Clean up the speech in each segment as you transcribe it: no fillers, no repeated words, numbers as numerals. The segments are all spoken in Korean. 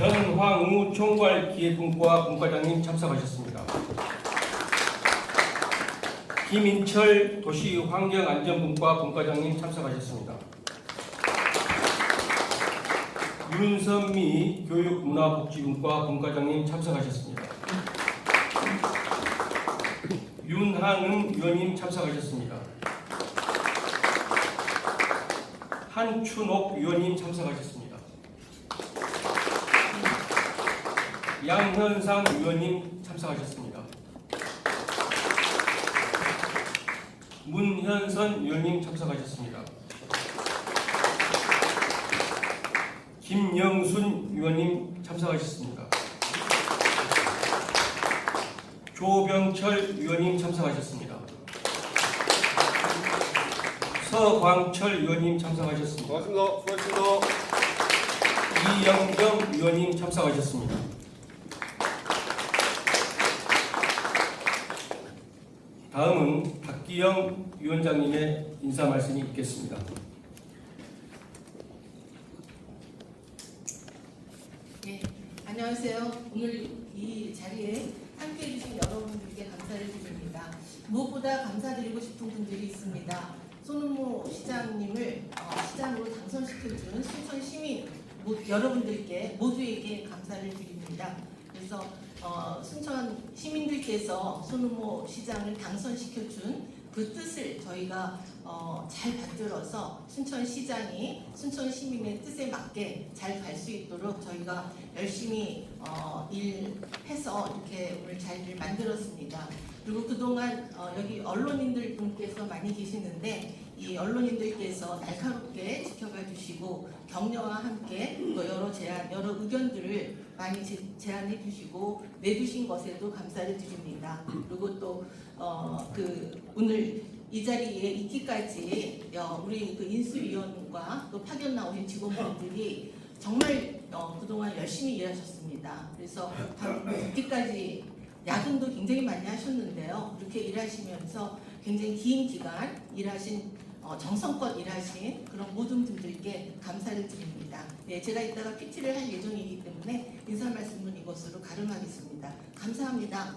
변황우 총괄기획분과 분과장님 참석하셨습니다. 김인철 도시환경안전분과 분과장님 참석하셨습니다. 윤선미 교육문화복지분과 분과장님 참석하셨습니다. 윤한은 위원님 참석하셨습니다. 한춘옥 위원님 참석하셨습니다. 양현상 위원님 참석하셨습니다. 문현선 위원님 참석하셨습니다. 김영순 위원님 참석하셨습니다. 조병철 위원님 참석하셨습니다. 서광철 위원님 참석하셨습니다. 고맙습니다. 수고하셨습니다. 이영경 위원님 참석하셨습니다. 다음은 박기영 위원장님의 인사 말씀이 있겠습니다. 네, 안녕하세요. 오늘 이 자리에 함께해 주신 여러분들께 감사를 드립니다. 무엇보다 감사드리고 싶은 분들이 있습니다. 손은모 시장님을 시장으로 당선시켜준 순천 시민 여러분들께 모두에게 감사를 드립니다. 그래서 순천 시민들께서 손은모 시장을 당선시켜준 그 뜻을 저희가 잘 받들어서 순천 시장이 순천 시민의 뜻에 맞게 잘 갈 수 있도록 저희가 열심히 일해서 이렇게 오늘 자리를 만들었습니다. 그리고 그동안 여기 언론인들 분께서 많이 계시는데 이 언론인들께서 날카롭게 지켜봐 주시고 격려와 함께 또 여러 의견들을 많이 제안해 주시고 내주신 것에도 감사를 드립니다. 그리고 또 오늘 이 자리에 있기까지 우리 그 인수위원과 또 파견 나오신 직원분들이 정말 그동안 열심히 일하셨습니다. 그래서 늦게까지 야근도 굉장히 많이 하셨는데요. 그렇게 일하시면서 굉장히 긴 기간 일하신 정성껏 일하신 그런 모든 분들께 감사를 드립니다. 네, 제가 이따가 PT를 할 예정이기 때문에 인사 말씀은 이것으로 가름하겠습니다. 감사합니다.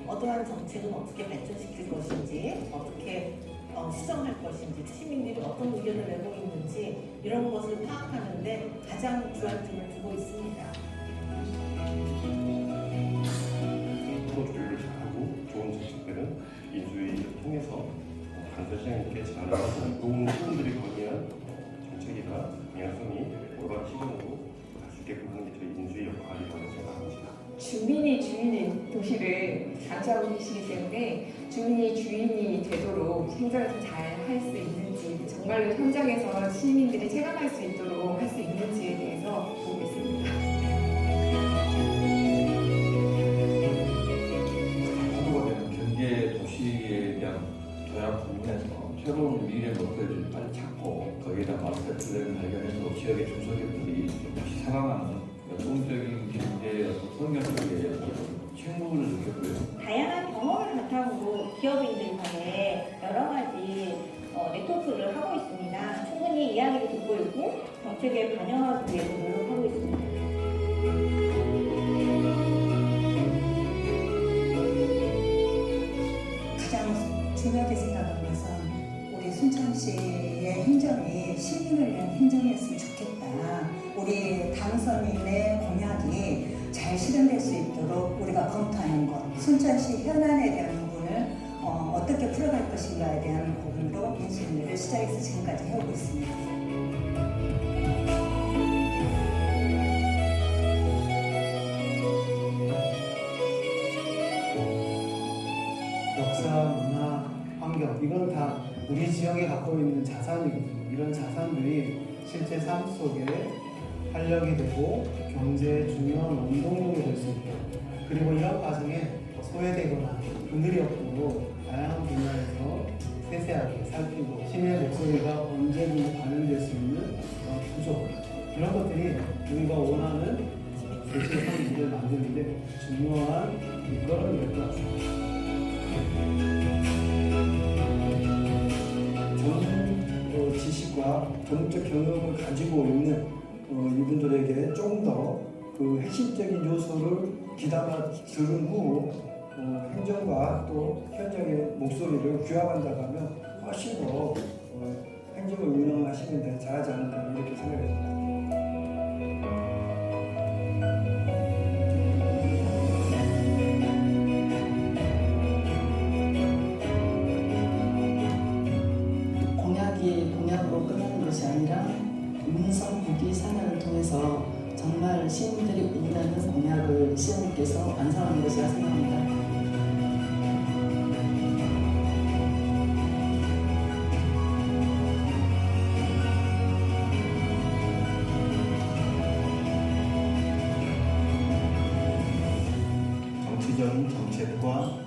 어떠한 정책은 어떻게 발전시킬 것인지, 어떻게 수정할 것인지, 시민들이 어떤 의견을 내고 있는지 이런 것을 파악하는데 가장 주안점을 두고 있습니다. 프로 조율을 잘하고 좋은 정책들은 인수위를 통해서 당선시장님께 잘하고 좋은 시민들이 건의한 정책이나 방향성이 올바른 시정으로 갈 수 있게끔 하는 게 저희 인수위 역할이라고 생각합니다. 주민이 주인인 도시를 강조하고 계시기 때문에 주민이 주인이 되도록 행정을 잘 할 수 있는지, 정말로 현장에서 시민들이 체감할 수 있도록 할 수 있는지에 대해서 보겠습니다. 한국어 되는 경제 도시에 대한 도약 부분에서 새로운 미래 목표를 빨리 찾고 거기에다 마스터플랜을 발견해서 지역의 중소기업들이 다시 살아나는 공적인 경제 성장 속에 책무를 느꼈고요. 다양한 경험을 바탕으로 기업인들 간에 여러 가지 네트워크를 하고 있습니다. 충분히 이야기를 듣고 있고 정책에 반영하기 위해서 노력하고 있습니다. 가장 중요하게 생각하는 것은 우리 순천시의 행정이 시민을 위한 행정이었으면 좋겠다. 우리 당선인의 공약이 잘 실현될 수 있도록 우리가 검토하는 것, 순천시 현안에 대한 부분을 어떻게 풀어갈 것인가에 대한 부분으로 인수위를 시작해서 지금까지 해오고 있습니다. 지역에 갖고 있는 자산이거든요. 이런 자산들이 실제 삶 속에 활력이 되고 경제의 중요한 원동력이 될 수 있고, 그리고 이런 과정에 소외되거나 그늘이 없도록 다양한 분야에서 세세하게 살피고 시민의 목소리가 언제든 반영될 수 있는 그런 구조, 이런 것들이 우리가 원하는 대체 삶을 만드는데 중요한 일거름이 될 것 같습니다. 전문 지식과 전문적 경험을 가지고 있는 이분들에게 조금 더 그 핵심적인 요소를 귀담아 들은 후 행정과 또 현장의 목소리를 귀화한다고 하면 훨씬 더 행정을 운영하시는 데 잘하지 않는다, 이렇게 생각합니다. 공약이 공약으로 끝나는 것이 아니라 민성국이 사면을 통해서 정말 시민들이 원하는 공약을 시장님께서 완성하는 것이라 생각합니다. 정치적인 정책과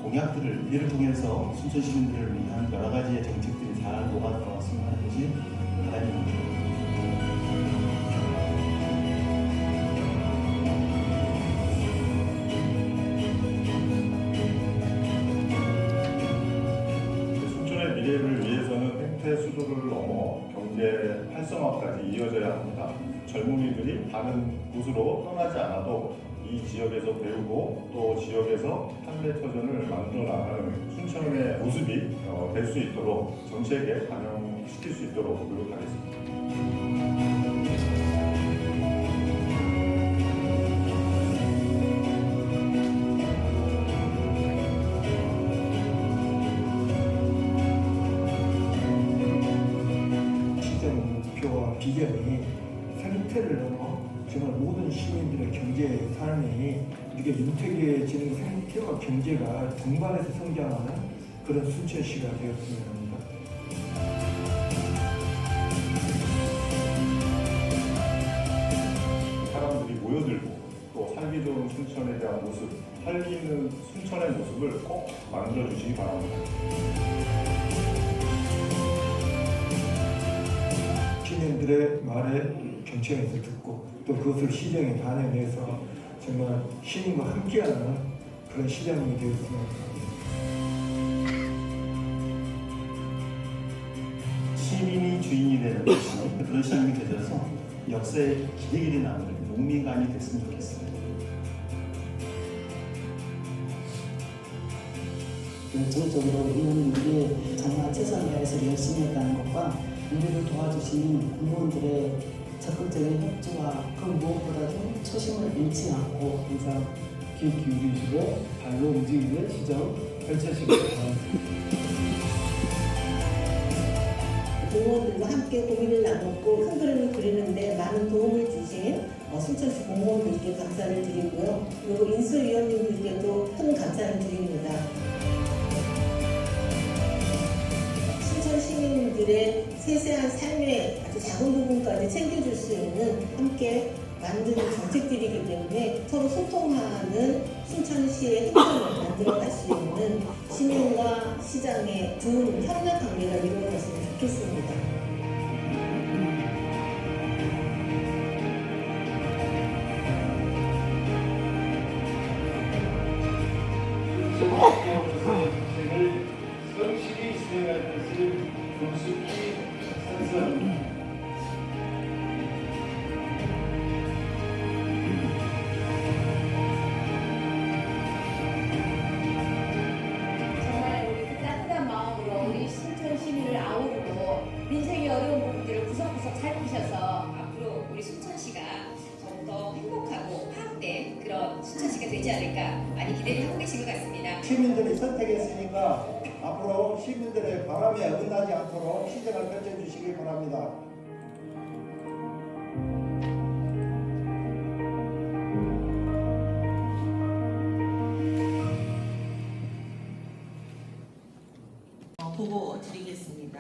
공약들을 이를 통해서 순천 시민들을 위한 여러 가지의 정책들이 잘 녹아 들어왔으면 하는 것이 바람입니다. 순천의 미래를 위해서는 생태 수도를 넘어 경제 활성화까지 이어져야 합니다. 젊은이들이 다른 곳으로 떠나지 않아도 이 지역에서 배우고 또 지역에서 판례터전을 만들어 나가는 순천의 모습이 될 수 있도록 정책에 반영시킬 수 있도록 노력하겠습니다. 시정 목표와 비전이 생태를 넘어 정말 모든 시민들의 경제 삶이 이렇게 윤택해지는 생태와 경제가 동반해서 성장하는 그런 순천시가 되었으면 합니다. 사람들이 모여들고 또 살기 좋은 순천에 대한 모습, 살기 있는 순천의 모습을 꼭 만들어 주시기 바랍니다. 시민들의 말에 경청해서 듣고 또 그것을 시정에 반영해서 정말 시민과 함께하는 그런 시장이 되었으면 합니다. 시민이 주인이 되는 그런 시민이 되셔서 역사의 기대길이 남는 농민관이 됐으면 좋겠어요. 열정적으로 의원님들이 정말 최선을 다해서 열심히 했다는 것과 우리를 도와주신 공무원들의 적극적인 협조와 그 무엇보다도 초심을 잃지 않고 항상 귀 기울이시고 발로 움직이는 시정 펼쳐지기 바랍니다. 공무원들과 함께 고민을 나눴고 큰 그림을 그리는데 많은 도움을 주신 순천시 공무원들께 감사를 드리고요. 그리고 인수위원님들께도 큰 감사를 드립니다. 순천 시민들의 세세한 삶의 아주 작은 부분까지 챙겨줄 수 있는 함께 만든 정책들이기 때문에 서로 소통하는 순천시의 행정을 만들어갈 수 있는 시민과 시장의 좋은 협력 관계가 이루어졌으면 좋겠습니다. 정책을 성실히 수행할 것을 분수히 선서합니다. 정말 우리 그 따뜻한 마음으로 우리 순천 시민을 아우르고 민생의 어려운 부분들을 구석구석 살피셔서 앞으로 우리 순천시가 더욱더 행복하고 파악된 그런 순천시가 되지 않을까 많이 기대를 하고 계신 것 같습니다. 시민들이 선택했으니까 앞으로 시민들의 바람에 어긋나지 않도록 시정을 펼쳐주시기 바랍니다. 보고 드리겠습니다.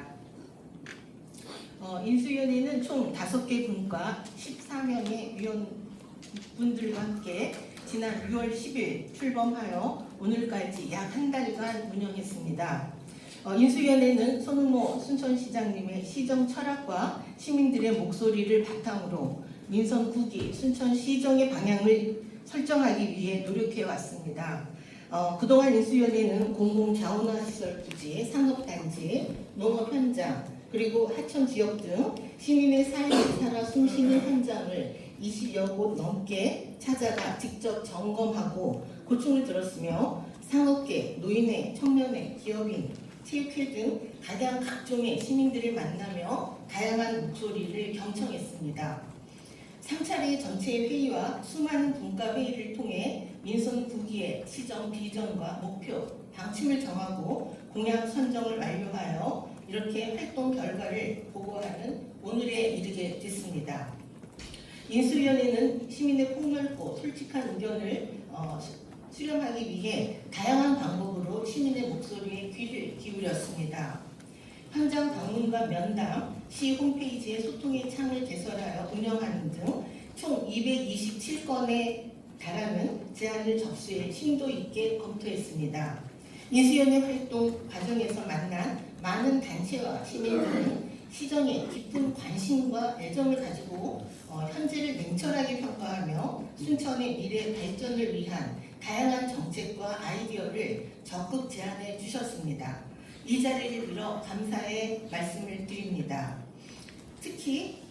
총 5개 분과 14명의 위원분들과 함께 지난 6월 10일 출범하여 오늘까지 약 한 달간 운영했습니다. 인수위원회는 손흥모 순천시장님의 시정 철학과 시민들의 목소리를 바탕으로 민선 9기 순천시정의 방향을 설정하기 위해 노력해 왔습니다. 그동안 인수위원회는 공공자원화시설 부지, 산업단지, 농업 현장, 그리고 하천 지역 등 시민의 삶이 살아 숨쉬는 현장을 20여 곳 넘게 찾아가 직접 점검하고 고충을 들었으며 상업계, 노인회, 청년회, 기업인, 체육회 등 다양한 각종의 시민들을 만나며 다양한 목소리를 경청했습니다. 3차례 전체 회의와 수많은 분과 회의를 통해 민선 9기의 시정 비전과 목표, 방침을 정하고 공약 선정을 완료하여 이렇게 활동 결과를 보고하는 오늘에 이르게 됐습니다. 인수위원회는 시민의 폭넓고 솔직한 의견을 수렴하기 위해 다양한 방법으로 시민의 목소리에 귀를 기울였습니다. 현장 방문과 면담, 시 홈페이지에 소통의 창을 개설하여 운영하는 등 총 227건에 달하는 제안을 접수해 심도 있게 검토했습니다. 인수위원회 활동 과정에서 만난 많은 단체와 시민들은 시정에 깊은 관심과 애정을 가지고 현재를 냉철하게 평가하며 순천의 미래 발전을 위한 다양한 정책과 아이디어를 적극 제안해 주셨습니다. 이 자리를 빌어 감사의 말씀을 드립니다. 특히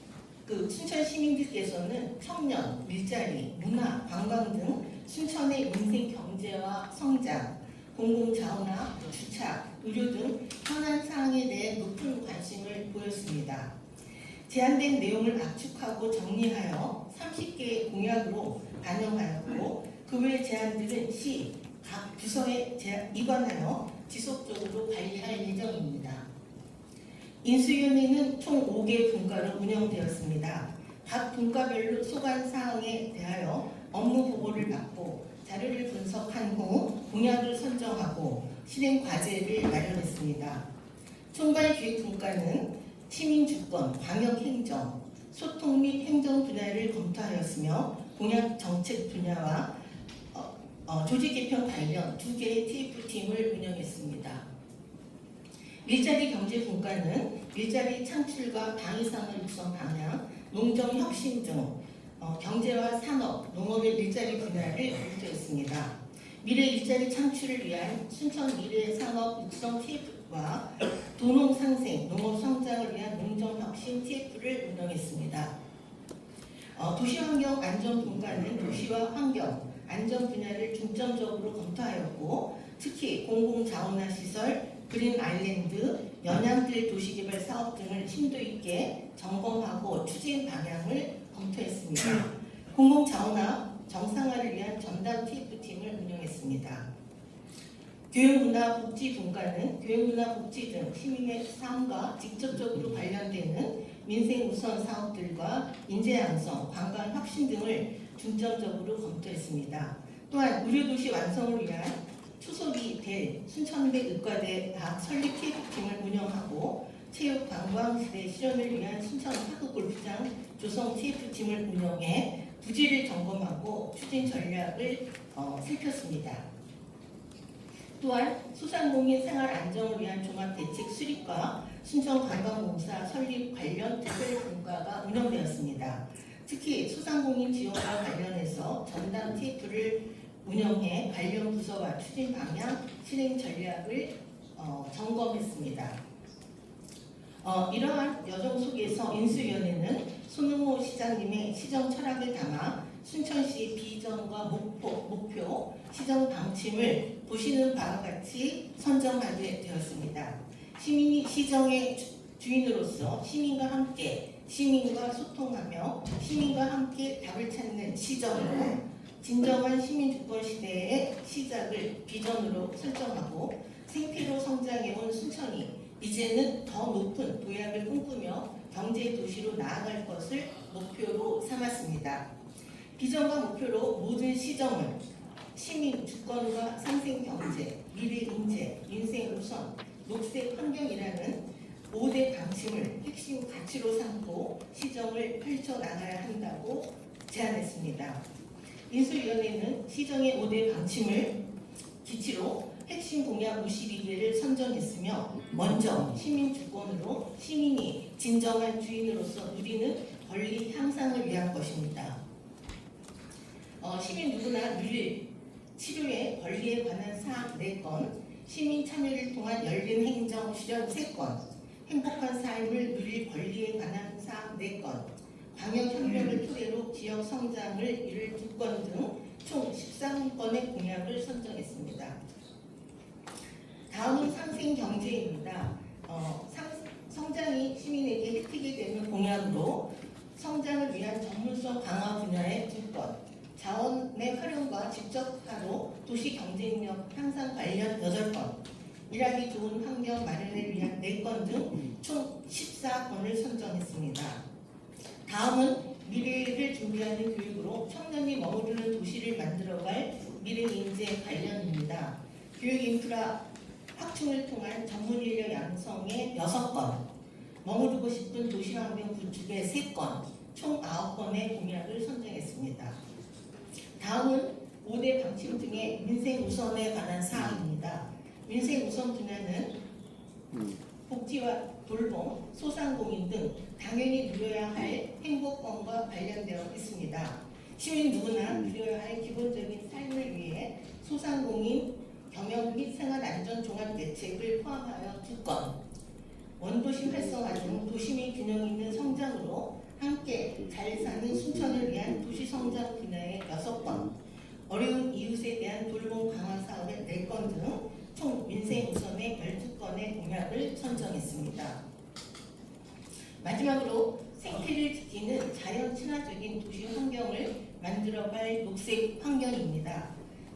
순천 시민들께서는 청년, 일자리, 문화, 관광 등 순천의 민생 경제와 성장, 공공자원화, 주차, 의료 등 현안 사항에 대해 높은 관심을 보였습니다. 제안된 내용을 압축하고 정리하여 30개의 공약으로 반영하였고 그 외 제안들은 시 각 부서에 이관하여 지속적으로 관리할 예정입니다. 인수위원회는 총 5개 분과로 운영되었습니다. 각 분과별로 소관 사항에 대하여 업무 보고를 받고 자료를 분석한 후 공약을 선정하고 실행 과제를 마련했습니다. 총괄기획 분과는 시민주권, 광역행정, 소통 및 행정 분야를 검토하였으며 공약 정책 분야와 조직 개편 관련 2개의 TF팀을 운영했습니다. 일자리 경제 분과는 일자리 창출과 방위상을 육성 방향, 농정 혁신 등 경제와 산업, 농업의 일자리 분야를 검토했습니다. 미래 일자리 창출을 위한 순천 미래 산업 육성 TF와 도농 상생, 농업 성장을 위한 농정 혁신 TF를 운영했습니다. 도시환경 안전 분과는 도시와 환경, 안전 분야를 중점적으로 검토하였고 특히 공공자원화 시설, 그린 아일랜드, 연양길 도시개발 사업 등을 심도 있게 점검하고 추진 방향을 검토했습니다. 공공자원화 정상화를 위한 전담 TF팀을 운영했습니다. 교육문화복지 분과는 교육문화복지 등 시민의 삶과 직접적으로 관련되는 민생 우선 사업들과 인재 양성, 관광 혁신 등을 중점적으로 검토했습니다. 또한 의료도시 완성을 위한 초석이 될 순천대 의과대학 설립 TF팀을 운영하고 체육 관광 시대 실현을 위한 순천 파크 골프장 조성 TF팀을 운영해 부지를 점검하고 추진 전략을 살폈습니다. 또한 소상공인 생활 안정을 위한 종합대책 수립과 순천관광공사 설립 관련 특별 분과가 운영되었습니다. 특히 소상공인 지원과 관련해서 전담 TF를 운영해 관련 부서와 추진 방향, 실행 전략을 점검했습니다. 이러한 여정 속에서 인수위원회는 손흥모 시장님의 시정 철학을 담아 순천시 비전과 목표, 시정 방침을 보시는 바와 같이 선정하게 되었습니다. 시민이 시정의 주인으로서 시민과 함께 시민과 소통하며 시민과 함께 답을 찾는 시정으로 진정한 시민주권 시대의 시작을 비전으로 설정하고 생피로 성장해온 순천이 이제는 더 높은 도약을 꿈꾸며 경제도시로 나아갈 것을 목표로 삼았습니다. 비전과 목표로 모든 시정을 시민 주권과 상생경제, 미래인재, 민생 우선, 녹색 환경이라는 5대 방침을 핵심 가치로 삼고 시정을 펼쳐나가야 한다고 제안했습니다. 인수위원회는 시정의 5대 방침을 기치로 핵심 공약 52개를 선정했으며 먼저 시민 주권으로 시민이 진정한 주인으로서 누리는 권리 향상을 위한 것입니다. 시민 누구나 누릴 치료의 권리에 관한 사항 4건, 시민 참여를 통한 열린 행정 실현 3건, 행복한 삶을 누릴 권리에 관한 사항 4건, 광역혁명을 토대로 지역 성장을 이룰 2건 등 총 13건의 공약을 선정했습니다. 다음은 상생 경제입니다. 성장이 시민에게 혜택이 되는 공약으로 성장을 위한 전문성 강화 분야의 2건, 자원의 활용과 직접화로 도시 경쟁력 향상 관련 8건, 일하기 좋은 환경 마련을 위한 4건 등 총 14건을 선정했습니다. 다음은 미래를 준비하는 교육으로 청년이 머무르는 도시를 만들어갈 미래 인재 관련입니다. 교육 인프라 확충을 통한 전문 인력 양성에 6건, 머무르고 싶은 도시환경 구축에 3건, 총 9건의 공약을 선정했습니다. 다음은 5대 방침 등의 민생 우선에 관한 사항입니다. 민생 우선 분야는 복지와 돌봄, 소상공인 등 당연히 누려야 할 행복권과 관련되어 있습니다. 시민 누구나 누려야 할 기본적인 삶을 위해 소상공인 경영 및 생활안전 종합대책을 포함하여 2건, 원도시 활성화 등 도시민 균형 있는 성장으로 함께 잘 사는 순천을 위한 도시성장 분야의 6건, 어려운 이웃에 대한 돌봄 강화 사업의 4건 등 총 민생 우선의 12건의 공약을 선정했습니다. 마지막으로 생태를 지키는 자연 친화적인 도시 환경을 만들어갈 녹색 환경입니다.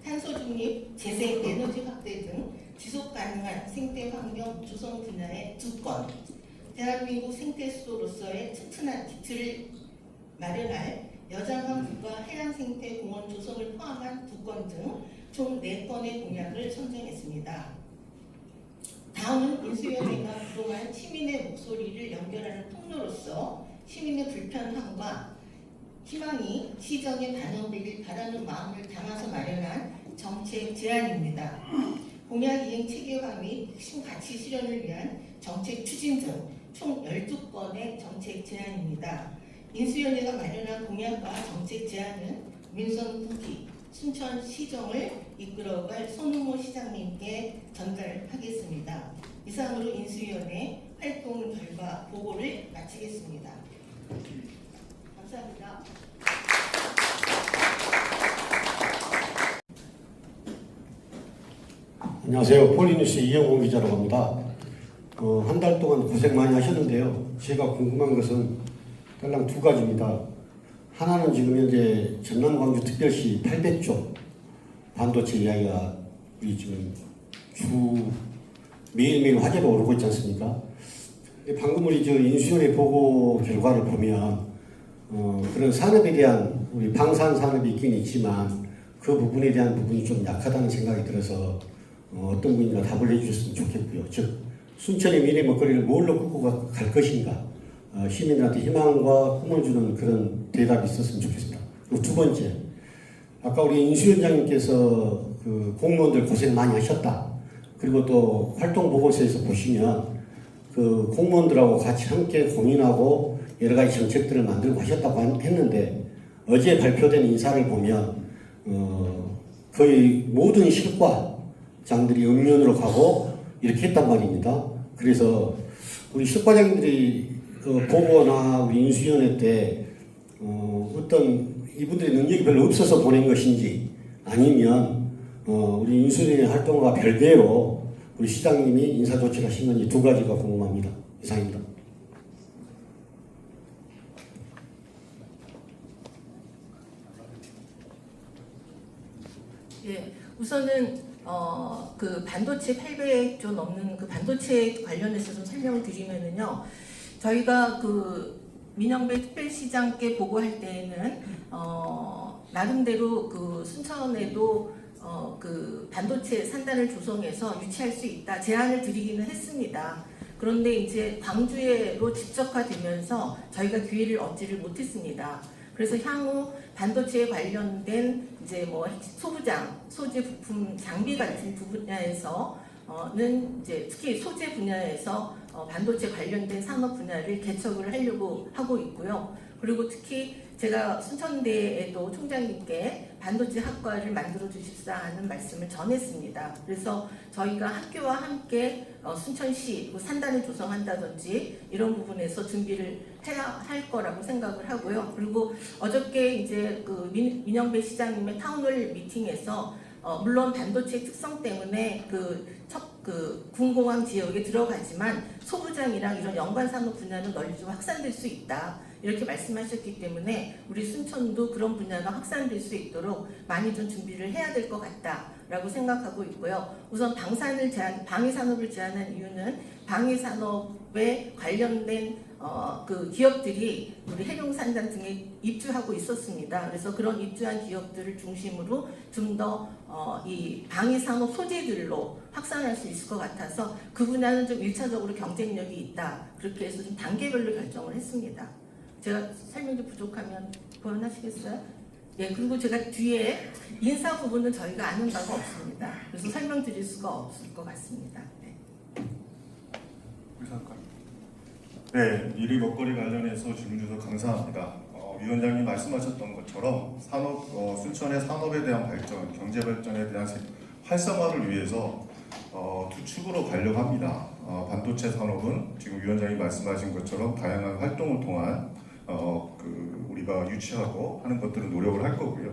탄소 중립, 재생 에너지 확대 등 지속 가능한 생태 환경 조성 분야의 2건, 대한민국 생태 수도로서의 튼튼한 기틀을 마련할 여장강국과 해양생태공원 조성을 포함한 2건 등 총 4건의 공약을 선정했습니다. 다음은 인수위원회가 그동안 시민의 목소리를 연결하는 통로로서 시민의 불편함과 희망이 시정에 반영되길 바라는 마음을 담아서 마련한 정책 제안입니다. 공약 이행 체계화 및 핵심 가치 실현을 위한 정책 추진 등 총 12건의 정책 제안입니다. 인수위원회가 마련한 공약과 정책 제안은 민선 후기 순천시정을 이끌어갈 손흥모 시장님께 전달하겠습니다. 이상으로 인수위원회 활동 결과 보고를 마치겠습니다. 감사합니다. 안녕하세요. 폴리뉴스 이영호 기자라고 합니다. 한 달 동안 고생 많이 하셨는데요. 제가 궁금한 것은 딸랑 2가지입니다. 하나는 지금 현재 전남 광주 특별시 800조 반도체 이야기가 우리 지금 매일매일 화제로 오르고 있지 않습니까? 방금 우리 인수위원회 보고 결과를 보면 그런 산업에 대한 우리 방산 산업이 있긴 있지만 그 부분에 대한 부분이 좀 약하다는 생각이 들어서 어떤 분인가 답을 해주셨으면 좋겠고요. 즉 순천의 미래 먹거리를 뭘로 끌고 갈 것인가, 시민들한테 희망과 꿈을 주는 그런 대답이 있었으면 좋겠습니다. 그리고 2번째, 아까 우리 인수위원장님께서 그 공무원들 고생 많이 하셨다. 그리고 또 활동 보고서에서 보시면 그 공무원들하고 같이 함께 고민하고 여러 가지 정책들을 만들고 하셨다고 했는데 어제 발표된 인사를 보면 거의 모든 실과장들이 읍면으로 가고 이렇게 했단 말입니다. 그래서 우리 실과장님들이 보고나 우리 인수위원회 때 어떤 이분들의 능력이 별로 없어서 보낸 것인지 아니면 우리 인수위원회 활동과 별개로 우리 시장님이 인사조치를 하신 건지 2가지가 궁금합니다. 이상입니다. 예, 우선은 그 반도체 800조 넘는 그 반도체 관련해서 좀 설명을 드리면은요, 저희가 그 민영배 특별시장께 보고할 때에는 나름대로 그 순천에도 그 반도체 산단을 조성해서 유치할 수 있다 제안을 드리기는 했습니다. 그런데 이제 광주로 집적화되면서 저희가 기회를 얻지를 못했습니다. 그래서 향후 반도체에 관련된 이제 뭐 소부장, 소재 부품, 장비 같은 분야에서는 이제 특히 소재 분야에서 반도체 관련된 산업 분야를 개척을 하려고 하고 있고요. 그리고 특히 제가 순천대에도 총장님께 반도체 학과를 만들어 주십사 하는 말씀을 전했습니다. 그래서 저희가 학교와 함께 순천시 산단을 조성한다든지 이런 부분에서 준비를 해야 할 거라고 생각을 하고요. 그리고 어저께 이제 그 민영배 시장님의 타운홀 미팅에서 물론 반도체 특성 때문에 군공항 지역에 들어가지만 소부장이랑 이런 연관 산업 분야는 널리 좀 확산될 수 있다. 이렇게 말씀하셨기 때문에 우리 순천도 그런 분야가 확산될 수 있도록 많이 좀 준비를 해야 될 것 같다라고 생각하고 있고요. 우선 방위산업을 제안한 이유는 방위산업에 관련된 그 기업들이 우리 해룡산단 등에 입주하고 있었습니다. 그래서 그런 입주한 기업들을 중심으로 좀 더 이 방위산업 소재들로 확산할 수 있을 것 같아서 그 분야는 좀 1차적으로 경쟁력이 있다. 그렇게 해서 좀 단계별로 결정을 했습니다. 제가 설명이 부족하면 보완하시겠어요? 예, 그리고 제가 뒤에 인사 부분은 저희가 아는 바가 없습니다. 그래서 설명드릴 수가 없을 것 같습니다. 네. 네, 미리 먹거리 관련해서 질문 주셔서 감사합니다. 위원장님 말씀하셨던 것처럼 순천의 산업에 대한 발전, 경제 발전에 대한 활성화를 위해서 두 축으로 가려고 합니다. 반도체 산업은 지금 위원장님 말씀하신 것처럼 다양한 활동을 통한 우리가 유치하고 하는 것들은 노력을 할 거고요.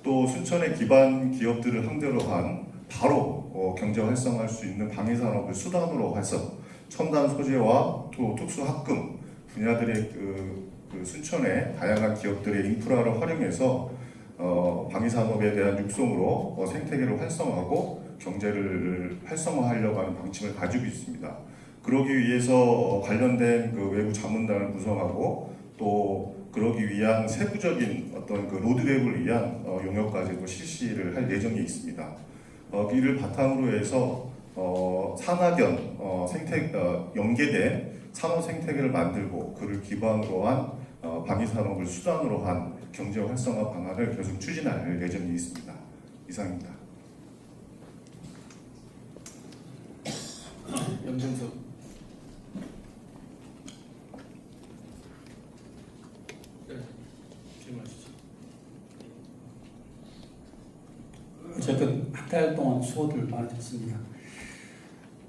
또 순천의 기반 기업들을 상대로 한 바로 경제 활성화할 수 있는 방위산업을 수단으로 해서 첨단 소재와 또 특수학금 분야들의 그 순천의 다양한 기업들의 인프라를 활용해서 방위산업에 대한 육성으로 생태계를 활성화하고 경제를 활성화하려고 하는 방침을 가지고 있습니다. 그러기 위해서 관련된 그 외부 자문단을 구성하고 또 그러기 위한 세부적인 어떤 그 로드맵을 위한 용역까지도 실시를 할 예정이 있습니다. 이를 바탕으로 해서 산학연 연계된 산업 생태계를 만들고 그를 기반으로 한 방위산업을 수단으로 한 경제 활성화 방안을 계속 추진할 예정이 있습니다. 이상입니다. 염정석. 네, 질문하시죠. 어쨌든 한 달 동안 수고들 많으셨습니다.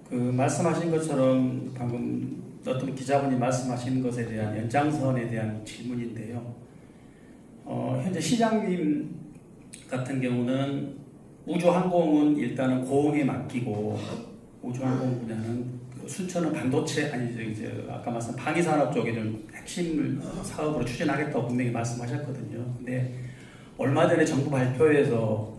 그 말씀하신 것처럼 방금 어떤 기자분이 말씀하신 것에 대한 연장선에 대한 질문인데요. 현재 시장님 같은 경우는 우주항공은 일단은 고흥에 맡기고 우주항공 분야는 순천은 반도체 이제 아까 말씀 방위산업 쪽에 좀 핵심 사업으로 추진하겠다고 분명히 말씀하셨거든요. 근데 얼마 전에 정부 발표에서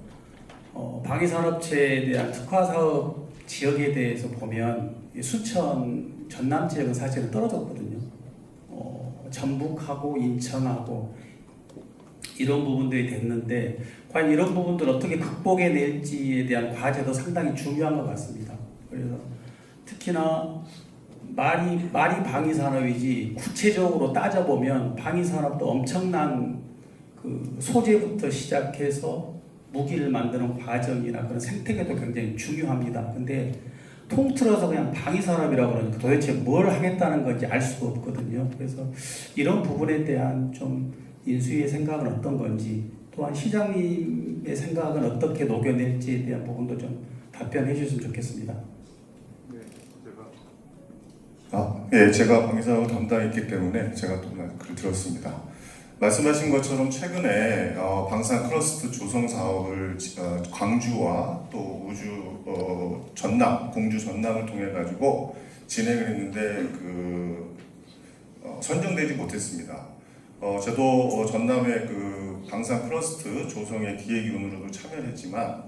방위산업체에 대한 특화사업 지역에 대해서 보면 순천 전남 지역은 사실은 떨어졌거든요. 전북하고 인천하고 이런 부분들이 됐는데 과연 이런 부분들 어떻게 극복해낼지에 대한 과제도 상당히 중요한 것 같습니다. 그래서 특히나 말이 방위산업이지 구체적으로 따져보면 방위산업도 엄청난 그 소재부터 시작해서 무기를 만드는 과정이나 그런 생태계도 굉장히 중요합니다. 근데 통틀어서 그냥 방위산업이라고 그러니까 도대체 뭘 하겠다는 건지 알 수가 없거든요. 그래서 이런 부분에 대한 좀 인수위의 생각은 어떤 건지 또한 시장님의 생각은 어떻게 녹여낼지에 대한 부분도 좀 답변해 주셨으면 좋겠습니다. 제가 방위산업 담당했기 때문에 제가 또 글을 들었습니다. 말씀하신 것처럼 최근에 방산 클러스터 조성 사업을 광주와 또 전남, 공주 전남을 통해 가지고 진행을 했는데 선정되지 못했습니다. 저도 전남의 그 방산 클러스터 조성의 기획위원으로도 참여했지만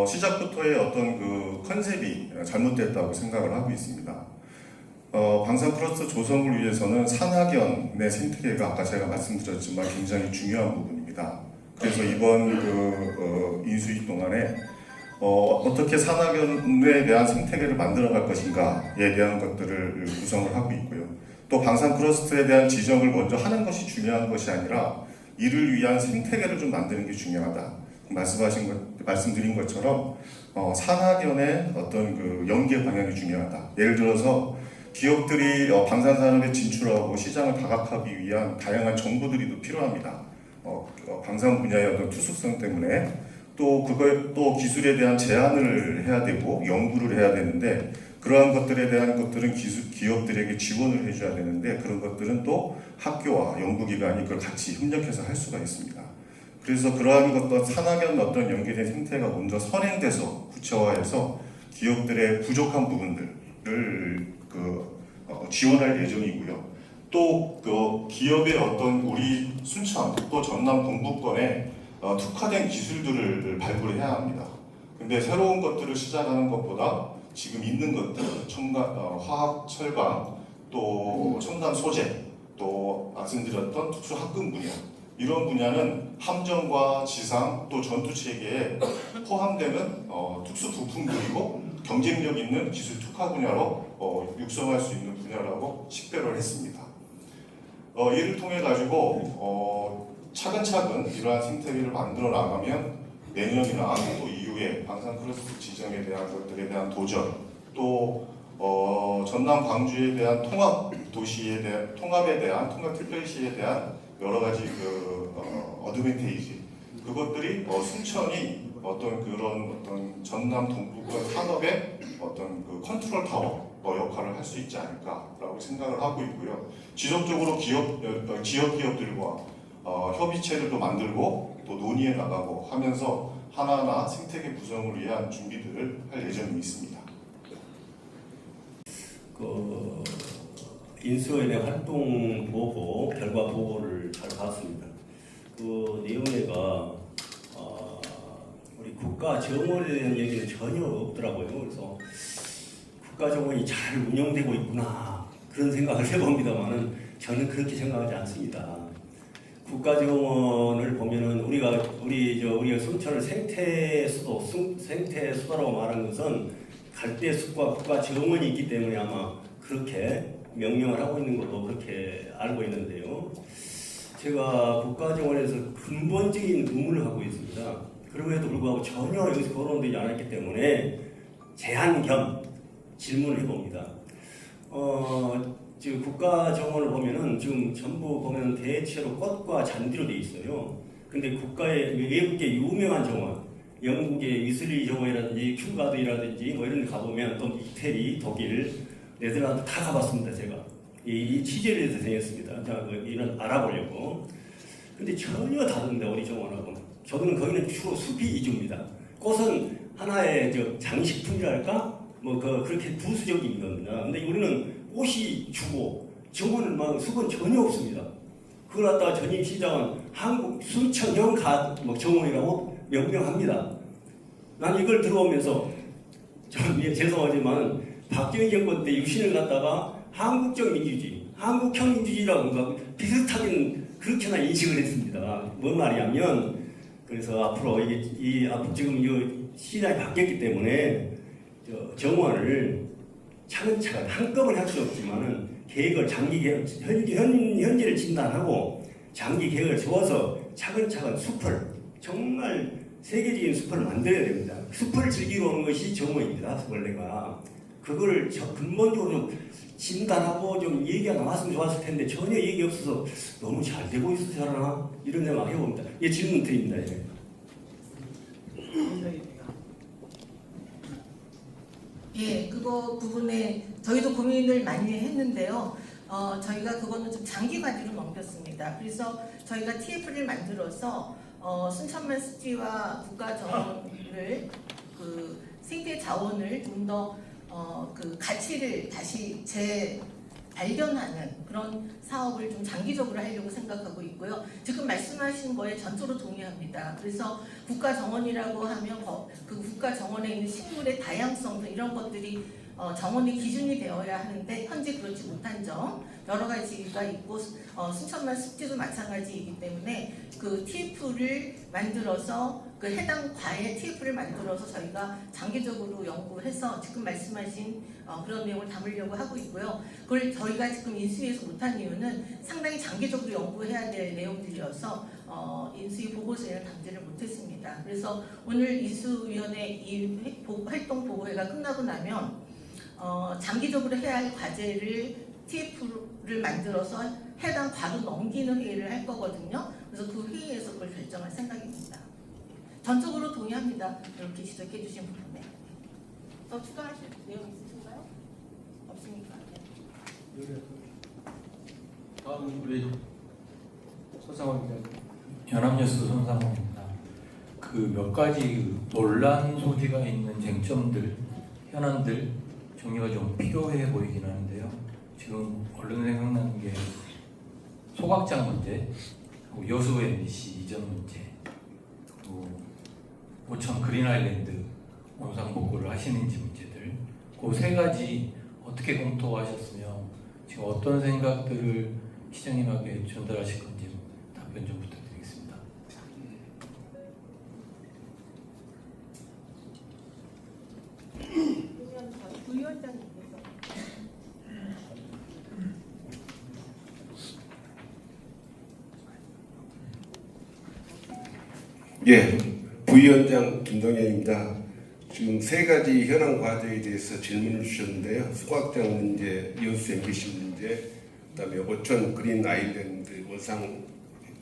시작부터의 어떤 그 컨셉이 잘못됐다고 생각을 하고 있습니다. 방산 클러스터 조성을 위해서는 산학연의 생태계가 아까 제가 말씀드렸지만 굉장히 중요한 부분입니다. 그래서 이번 인수위 동안에 어떻게 산악연에 대한 생태계를 만들어갈 것인가에 대한 것들을 구성을 하고 있고요. 또 방산 크러스트에 대한 지적을 먼저 하는 것이 중요한 것이 아니라 이를 위한 생태계를 좀 만드는 게 중요하다. 말씀드린 것처럼 산악연의 어떤 그 연계 방향이 중요하다. 예를 들어서 기업들이 방산 산업에 진출하고 시장을 다각하기 위한 다양한 정보들이 또 필요합니다. 방산 분야의 어떤 투숙성 때문에 또 기술에 대한 제안을 해야 되고 연구를 해야 되는데 그러한 것들에 대한 것들은 기업들에게 지원을 해줘야 되는데 그런 것들은 또 학교와 연구기관이 그걸 같이 협력해서 할 수가 있습니다. 그래서 그러한 것과 산악연 어떤 연계된 생태가 먼저 선행돼서 구체화해서 기업들의 부족한 부분들을 지원할 예정이고요. 또 그 기업의 어떤 우리 순천 또 전남 동부권에 특화된 기술들을 발굴해야 합니다. 근데 새로운 것들을 시작하는 것보다 지금 있는 것들, 화학, 철강, 또 첨단 소재, 또 말씀드렸던 특수 학금 분야 이런 분야는 함정과 지상 또 전투 체계에 포함되는 특수 부품들이고 경쟁력 있는 기술 특화 분야로 육성할 수 있는 분야라고 식별을 했습니다. 이를 통해 가지고 차근차근 이러한 생태계를 만들어 나가면 내년이나 또 이후에 방산 클러스터 지정에 대한 것들에 대한 도전, 또 전남 광주에 대한 통합 특별시에 대한 여러 가지 어드밴테이지 그것들이 순천이 어떤 전남 동부권 산업의 어떤 컨트롤 타워 역할을 할 수 있지 않을까라고 생각을 하고 있고요. 지속적으로 지역 기업들과 협의체를 또 만들고 또 논의해 나가고 하면서 하나하나 생태계 구성을 위한 준비들을 할 예정이 있습니다. 인수위의 활동 보고 결과 보고를 잘 봤습니다. 그 내용에가 우리 국가 정원에 대한 얘기는 전혀 없더라고요. 그래서 국가 정원이 잘 운영되고 있구나 그런 생각을 해봅니다만은 저는 그렇게 생각하지 않습니다. 국가 정원을 보면은 우리가 순천을 생태 수도라고 말하는 것은 갈대숲과 국가 정원이 있기 때문에 아마 그렇게 명명을 하고 있는 걸로 그렇게 알고 있는데요. 제가 국가 정원에서 근본적인 의문을 갖고 있습니다. 그럼에도 불구하고 전혀 여기서 거론되지 않았기 때문에 제안 겸 질문을 해봅니다. 지금 국가 정원을 보면은 지금 전부 보면 대체로 꽃과 잔디로 돼 있어요. 근데 외국의 유명한 정원, 영국의 위슬리 정원이라든지 큐가드라든지 뭐 이런 데 가보면 또 이태리, 독일, 네덜란드 다 가봤습니다. 제가 이 취재를 해서 다녔습니다. 이런 알아보려고. 근데 전혀 다릅니다. 우리 정원하고. 거기는 주로 숲이 위주입니다. 꽃은 하나의 장식품이랄까? 그렇게 부수적인 겁니다. 근데 우리는 꽃이 주고 정원은 숲은 전혀 없습니다. 그걸 갖다가 전임시장은 한국 순천형 정원이라고 명명합니다. 난 이걸 들어오면서 죄송하지만 박정희 정권 때 유신을 갖다가 한국적 민주주의, 한국형 민주주의라고 비슷하게 그렇게나 인식을 했습니다. 뭔 말이냐면 그래서 앞으로 지금 시장이 바뀌었기 때문에 정원을 차근차근 한꺼번에 할 수 없지만은 계획을 장기 계획, 현재를 진단하고 장기 계획을 세워서 차근차근 숲을 정말 세계적인 숲을 만들어야 됩니다. 숲을 즐기러 오는 것이 정원입니다. 원래가 그걸 근본적으로 진단하고 좀 얘기가 나왔으면 좋았을 텐데 전혀 얘기 없어서 너무 잘 되고 있으려나 이런 생각 해봅니다. 예, 질문 드립니다. 예, 그거 부분에 저희도 고민을 많이 했는데요. 저희가 그거는 좀 장기 과제로 넘겼습니다. 그래서 저희가 TF를 만들어서 순천만 습지와 국가 정원을 생태 자원을 좀 더 가치를 다시 재발견하는 그런 사업을 좀 장기적으로 하려고 생각하고 있고요. 지금 말씀하신 거에 전적으로 동의합니다. 그래서 국가 정원이라고 하면 그 국가 정원에 있는 식물의 다양성 이런 것들이 정원이 기준이 되어야 하는데 현재 그렇지 못한 점 여러 가지가 있고 순천만 습지도 마찬가지이기 때문에 그 TF를 만들어서 그 해당 과에 TF를 만들어서 저희가 장기적으로 연구해서 지금 말씀하신 그런 내용을 담으려고 하고 있고요. 그걸 저희가 지금 인수위에서 못한 이유는 상당히 장기적으로 연구해야 될 내용들이어서 인수위 보고서에는 담지를 못했습니다. 그래서 오늘 인수위원회 이 활동 보고회가 끝나고 나면 장기적으로 해야 할 과제를 TF를 만들어서 해당 과로 넘기는 회의를 할 거거든요. 그래서 그 회의에서 그걸 결정할 생각입니다. 전적으로 동의합니다. 이렇게 지적해 주신 부분에. 더 추가하실 내용 있으신가요? 없습니까? 네. 다음 우리 손상원 기자님. 연합뉴스 손상원입니다. 그 몇 가지 논란 소지가 있는 쟁점들, 현안들 정리가 좀 필요해 보이긴 하는데요. 지금 얼른 생각나는 게 소각장 문제, 그리고 여수 MBC 이전 문제, 그리고 오천 그린 아일랜드 원상 복구를 하시는지 문제들, 그 세 가지 어떻게 검토하셨으며 지금 어떤 생각들을 시장님에게 전달하실 건지 답변 좀 부탁드리겠습니다. 부위원장님께서. 예, 부위원장 김동현입니다. 지금 세 가지 현안 과제에 대해서 질문을 주셨는데요. 소각장 문제, 여수 MBC 문제, 그다음에 오천 그린 아일랜드 원상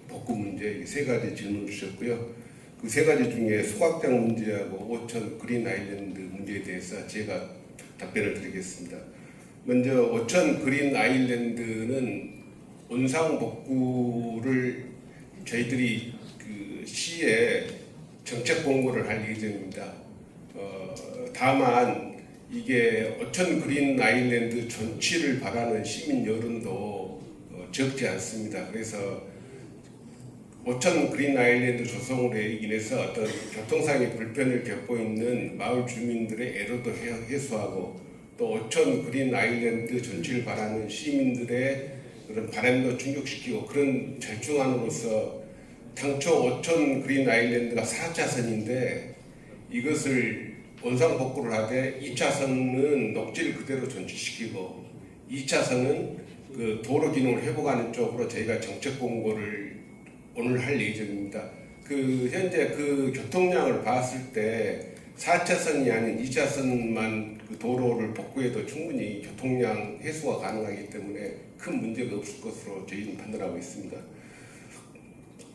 복구 문제 이 세 가지 질문을 주셨고요. 그 세 가지 중에 소각장 문제하고 오천 그린 아일랜드 문제에 대해서 제가 답변을 드리겠습니다. 먼저 오천 그린 아일랜드는 원상 복구를 저희들이 그 시에 정책 공고를 할 예정입니다. 다만 이게 오천 그린 아일랜드 존치를 바라는 시민 여론도 적지 않습니다. 그래서 오천 그린 아일랜드 조성으로 인해서 어떤 교통상의 불편을 겪고 있는 마을 주민들의 애로도 해소하고 또 오천 그린 아일랜드 존치를 바라는 시민들의 그런 바람도 충족시키고 그런 절충안으로서 당초 오천 그린 아일랜드가 4차선인데 이것을 원상 복구를 하되 2차선은 녹지를 그대로 존치시키고 2차선은 그 도로 기능을 회복하는 쪽으로 저희가 정책 공고를 오늘 할 예정입니다. 그 현재 그 교통량을 봤을 때 4차선이 아닌 2차선만 그 도로를 복구해도 충분히 교통량 해소가 가능하기 때문에 큰 문제가 없을 것으로 저희는 판단하고 있습니다.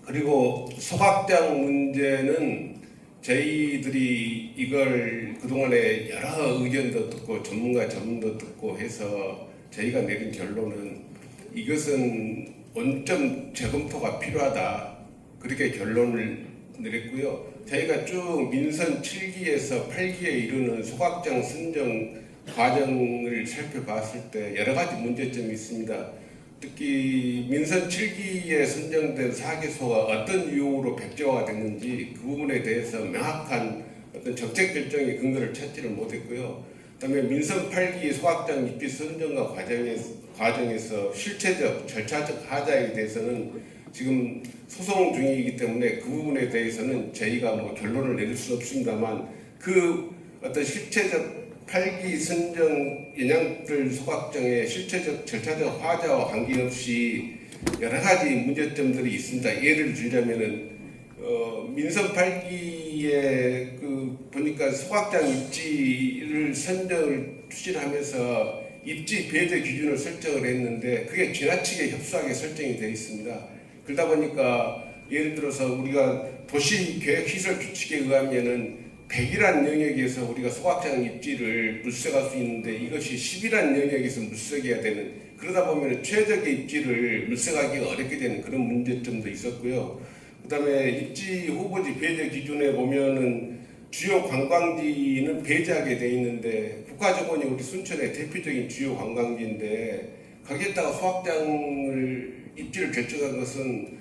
그리고 소각장 문제는 저희들이 이걸 그동안에 여러 의견도 듣고 전문도 듣고 해서 저희가 내린 결론은 이것은 원점 재검토가 필요하다. 그렇게 결론을 내렸고요. 저희가 쭉 민선 7기에서 8기에 이르는 소각장 선정 과정을 살펴봤을 때 여러 가지 문제점이 있습니다. 특히 민선 7기에 선정된 사기소가 어떤 이유로 백지화가 됐는지 그 부분에 대해서 명확한 어떤 정책 결정의 근거를 찾지를 못했고요. 그다음에 민선 8기 소각장 입지 선정과 과정에서 실체적, 절차적 하자에 대해서는 지금 소송 중이기 때문에 그 부분에 대해서는 저희가 뭐 결론을 내릴 수 없습니다만 그 어떤 실체적 8기 선정 연양들 소각장의 실체적 절차적 화자와 관계없이 여러 가지 문제점들이 있습니다. 예를 들자면은 민선 8기에 그 보니까 소각장 입지를 선정을 추진하면서 입지 배제 기준을 설정을 했는데 그게 지나치게 협소하게 설정이 되어 있습니다. 그러다 보니까 예를 들어서 우리가 도시계획시설 규칙에 의하면은 100이란 영역에서 우리가 소각장 입지를 물색할 수 있는데 이것이 10이란 영역에서 물색해야 되는 그러다 보면 최적의 입지를 물색하기가 어렵게 되는 그런 문제점도 있었고요. 그 다음에 입지 후보지 배제 기준에 보면은 주요 관광지는 배제하게 돼 있는데 국가정원이 우리 순천의 대표적인 주요 관광지인데 거기에다가 소각장을 입지를 결정한 것은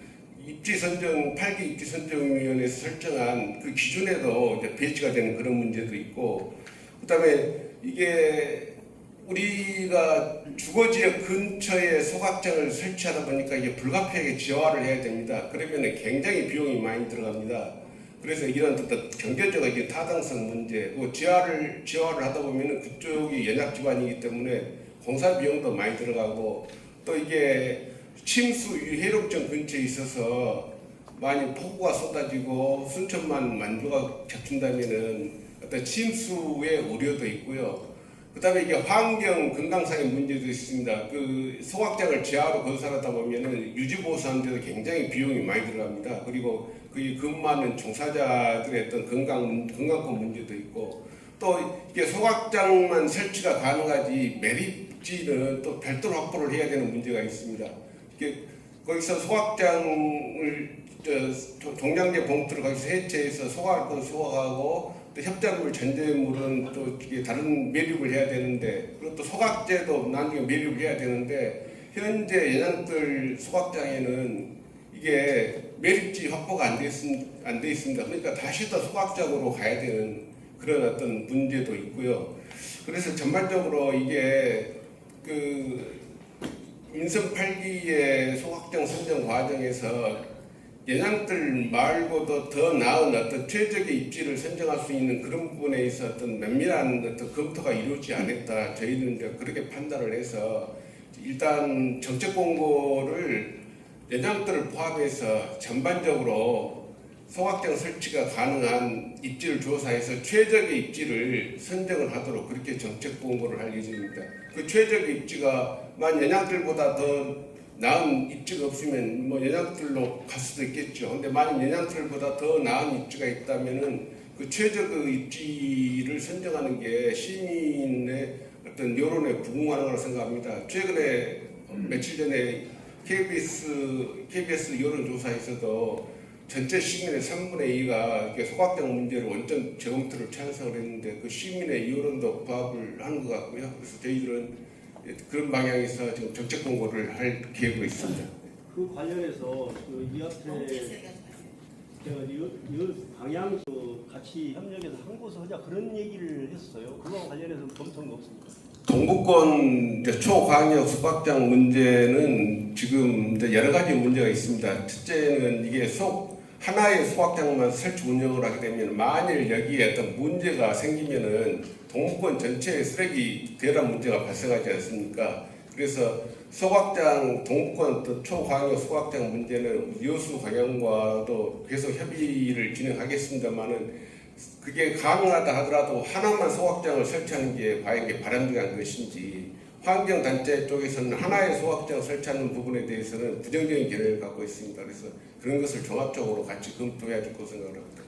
입지 선정 8기 입지 선정위원회에서 설정한 그 기준에도 이제 배치가 되는 그런 문제도 있고 그다음에 이게 우리가 주거지역 근처에 소각장을 설치하다 보니까 이게 불가피하게 지하화를 해야 됩니다. 그러면 굉장히 비용이 많이 들어갑니다. 그래서 이런 어떤 경제적인 타당성 문제, 지하를 하다 보면 그쪽이 연약 지반이기 때문에 공사 비용도 많이 들어가고, 또 이게 침수 해력정 근처에 있어서 많이 폭우가 쏟아지고 순천만 만조가 겹친다면은 어떤 침수의 우려도 있고요. 그다음에 이게 환경 건강상의 문제도 있습니다. 그 소각장을 지하로 건설하다 보면은 유지보수하는데도 굉장히 비용이 많이 들어갑니다. 그리고 그 근무하는 종사자들의 어떤 건강권 문제도 있고, 또 이게 소각장만 설치가 가능하지 매립지는 또 별도로 확보를 해야 되는 문제가 있습니다. 이게 거기서 소각장을 종량제 봉투를 거기서 해체해서 소각할 건 소각하고, 또 협작물 전제물은 또 이게 다른 매립을 해야 되는데, 그리고 또 소각제도 나중에 매립을 해야 되는데, 현재 연양들 소각장에는 이게 매립지 확보가 안 돼 있습니다. 그러니까 다시 또 소각장으로 가야 되는 그런 어떤 문제도 있고요. 그래서 전반적으로 이게 그 민선 8기의 소각장 선정 과정에서 연양들 말고도 더 나은 어떤 최적의 입지를 선정할 수 있는 그런 부분에 있어 어떤 면밀한 어떤 검토가 이루어지지 않았다. 저희는 이제 그렇게 판단을 해서 일단 정책 공고를 연양들을 포함해서 전반적으로 소각장 설치가 가능한 입지를 조사해서 최적의 입지를 선정을 하도록 그렇게 정책 공고를 할 예정입니다. 그 최적의 입지가 만 연양들보다 더 나은 입지가 없으면 뭐 연양들로 갈 수도 있겠죠. 근데 만약 연양들보다 더 나은 입지가 있다면은 그 최적의 입지를 선정하는 게 시민의 어떤 여론에 부응하는 거라고 생각합니다. 최근에 며칠 전에 KBS 여론조사에서도 전체 시민의 3분의 2가 소각장 문제를 원전 재검토를 찬성을 했는데, 그 시민의 여론도 부합을 하는 것 같고요. 그래서 저희들은 그런 방향에서 지금 정책 공고를 할 계획으로 있습니다. 그 관련해서 이 앞에 제가 이 방향 같이 협력해서 한 곳을 하자 그런 얘기를 했어요. 그거와 관련해서는 검토는 없습니까? 동부권 초광역 소각장 문제는 지금 이제 여러 가지 문제가 있습니다. 첫째는 이게 하나의 소각장만 설치 운영을 하게 되면 만일 여기에 어떤 문제가 생기면은 동부권 전체에 쓰레기 대란 문제가 발생하지 않습니까? 그래서 소각장 동부권 초광역 소각장 문제는 여수 광역과도 계속 협의를 진행하겠습니다만은, 그게 가능하다 하더라도 하나만 소각장을 설치하는 게 과연 바람직한 것인지, 환경단체 쪽에서는 하나의 소각장 설치하는 부분에 대해서는 부정적인 견해를 갖고 있습니다. 그래서 그런 것을 종합적으로 같이 검토해야 될 것으로 생각합니다.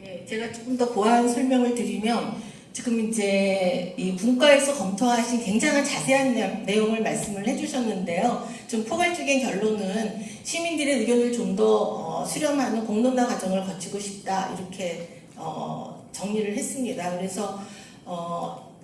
예, 제가 조금 더 보완 설명을 드리면, 지금 이제 이 분과에서 검토하신 굉장한 자세한 내용을 말씀을 해주셨는데요. 좀 포괄적인 결론은 시민들의 의견을 좀 더 수렴하는 공론화 과정을 거치고 싶다, 이렇게 정리를 했습니다. 그래서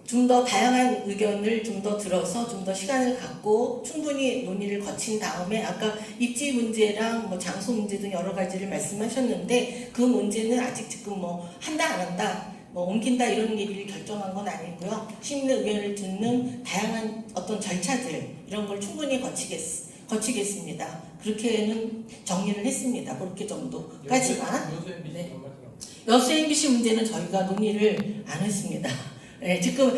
좀 더 다양한 의견을 좀 더 들어서 좀 더 시간을 갖고 충분히 논의를 거친 다음에, 아까 입지 문제랑 뭐 장소 문제 등 여러 가지를 말씀하셨는데, 그 문제는 아직 지금 뭐 한다 안 한다, 뭐 옮긴다 이런 얘기를 결정한 건 아니고요. 시민의 의견을 듣는 다양한 어떤 절차들, 이런 걸 충분히 거치겠습니다. 그렇게는 정리를 했습니다. 그렇게 정도까지만. 네. 여수 MBC 문제는 저희가 논의를 안 했습니다. 네, 지금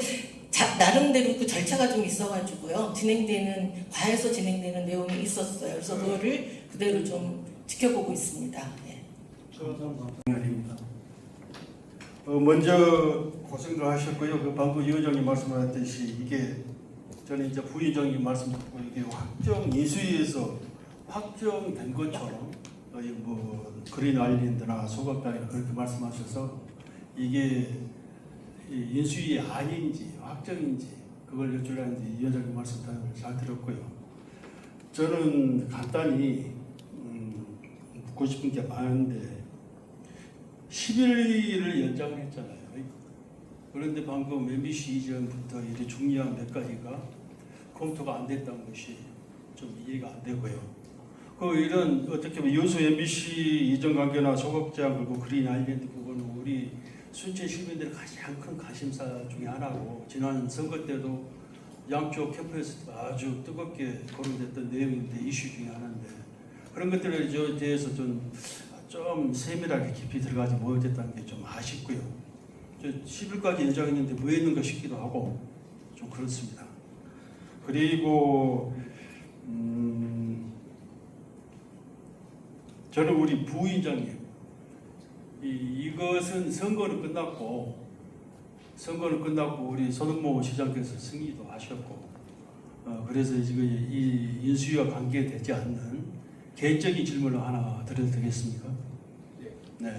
나름대로 그 절차가 좀 있어가지고요. 과에서 진행되는 내용이 있었어요. 그래서 그거를 그대로 좀 지켜보고 있습니다. 네. 먼저 고생들 하셨고요. 그 방금 이 의장님 말씀하셨듯이 이게 저는 이제 부의장님 말씀 듣고 이게 인수위에서 확정된 것처럼 뭐 그린 아일랜드나 소각장이나 그렇게 말씀하셔서 이게 인수위 아닌지 확정인지 그걸 여쭈려는데 이 의장님 말씀 잘 들었고요. 저는 간단히 묻고 싶은 게 많은데 11일을 연장을 했잖아요. 그런데 방금 MBC 이전부터 이렇게 중요한 몇 가지가 검토가 안 됐다는 것이 좀 이해가 안 되고요. 이런 어떻게 보면 여수 MBC 이전 관계나 소각장 그리고 그린 아일랜드 부분은 우리 순천 시민들의 가장 큰 관심사 중에 하나고 지난 선거 때도 양쪽 캠프에서 아주 뜨겁게 거론됐던 내용인데 이슈 중에 하나인데 그런 것들에 대해서 좀 세밀하게 깊이 들어가지 못했다는 게 좀 아쉽고요. 10일까지 연장했는데 뭐 했는가 싶기도 하고 좀 그렇습니다. 그리고 저는 우리 부위원장님 이것은 선거는 끝났고 우리 손은모 시장께서 승리도 하셨고 그래서 지금 이 인수위와 관계되지 않는 개인적인 질문을 하나 드려도 되겠습니까? 네.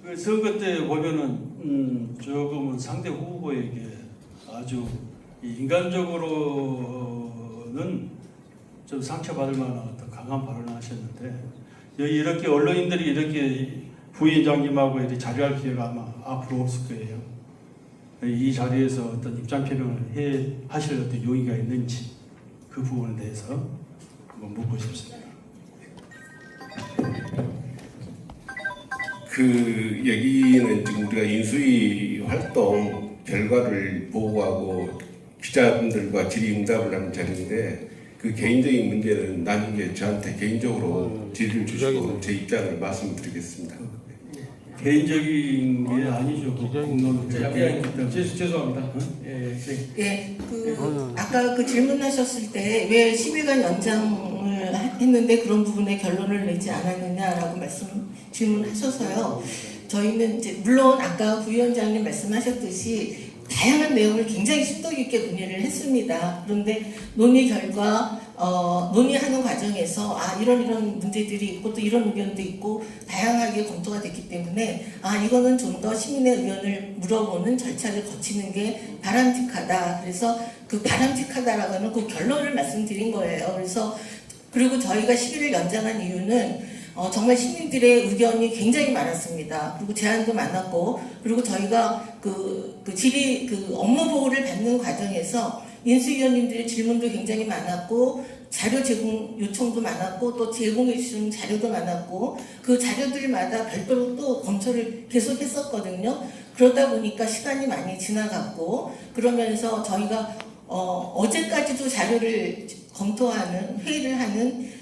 그 선거 때 보면은 조금은 상대 후보에게 아주 인간적으로는 좀 상처받을 만한 어떤 강한 발언을 하셨는데 이렇게 언론인들이 이렇게 부위원장님하고 이렇게 자료할 기회가 아마 앞으로 없을 거예요. 이 자리에서 어떤 입장 표명을 하실 어떤 용의가 있는지 그 부분에 대해서 한번 묻고 싶습니다. 그 여기는 지금 우리가 인수위 활동 결과를 보고하고 기자분들과 질의응답을 하는 자리인데 그 개인적인 문제는 나중에 저한테 개인적으로 질의를 주시고 제 입장을 말씀드리겠습니다. 개인적인 게 아니죠. 공론은 죄송합니다. 아까 그 질문하셨을 때 왜 10일간 연장을 했는데 그런 부분에 결론을 내지 않았느냐라고 질문하셔서요. 저희는 이제 물론 아까 부위원장님 말씀하셨듯이 다양한 내용을 굉장히 심도 깊게 논의를 했습니다. 그런데 논의 결과 논의하는 과정에서 이런 문제들이 있고 또 이런 의견도 있고 다양하게 검토가 됐기 때문에 이거는 좀 더 시민의 의견을 물어보는 절차를 거치는 게 바람직하다. 그래서 그 바람직하다라고 하는 그 결론을 말씀드린 거예요. 그리고 저희가 10일을 연장한 이유는 정말 시민들의 의견이 굉장히 많았습니다. 그리고 제안도 많았고, 그리고 저희가 그 업무 보고를 받는 과정에서 인수위원님들의 질문도 굉장히 많았고, 자료 제공 요청도 많았고, 또 제공해 주신 자료도 많았고, 그 자료들마다 별도로 또 검토를 계속 했었거든요. 그러다 보니까 시간이 많이 지나갔고, 그러면서 저희가 어제까지도 자료를 검토하는 회의를 하는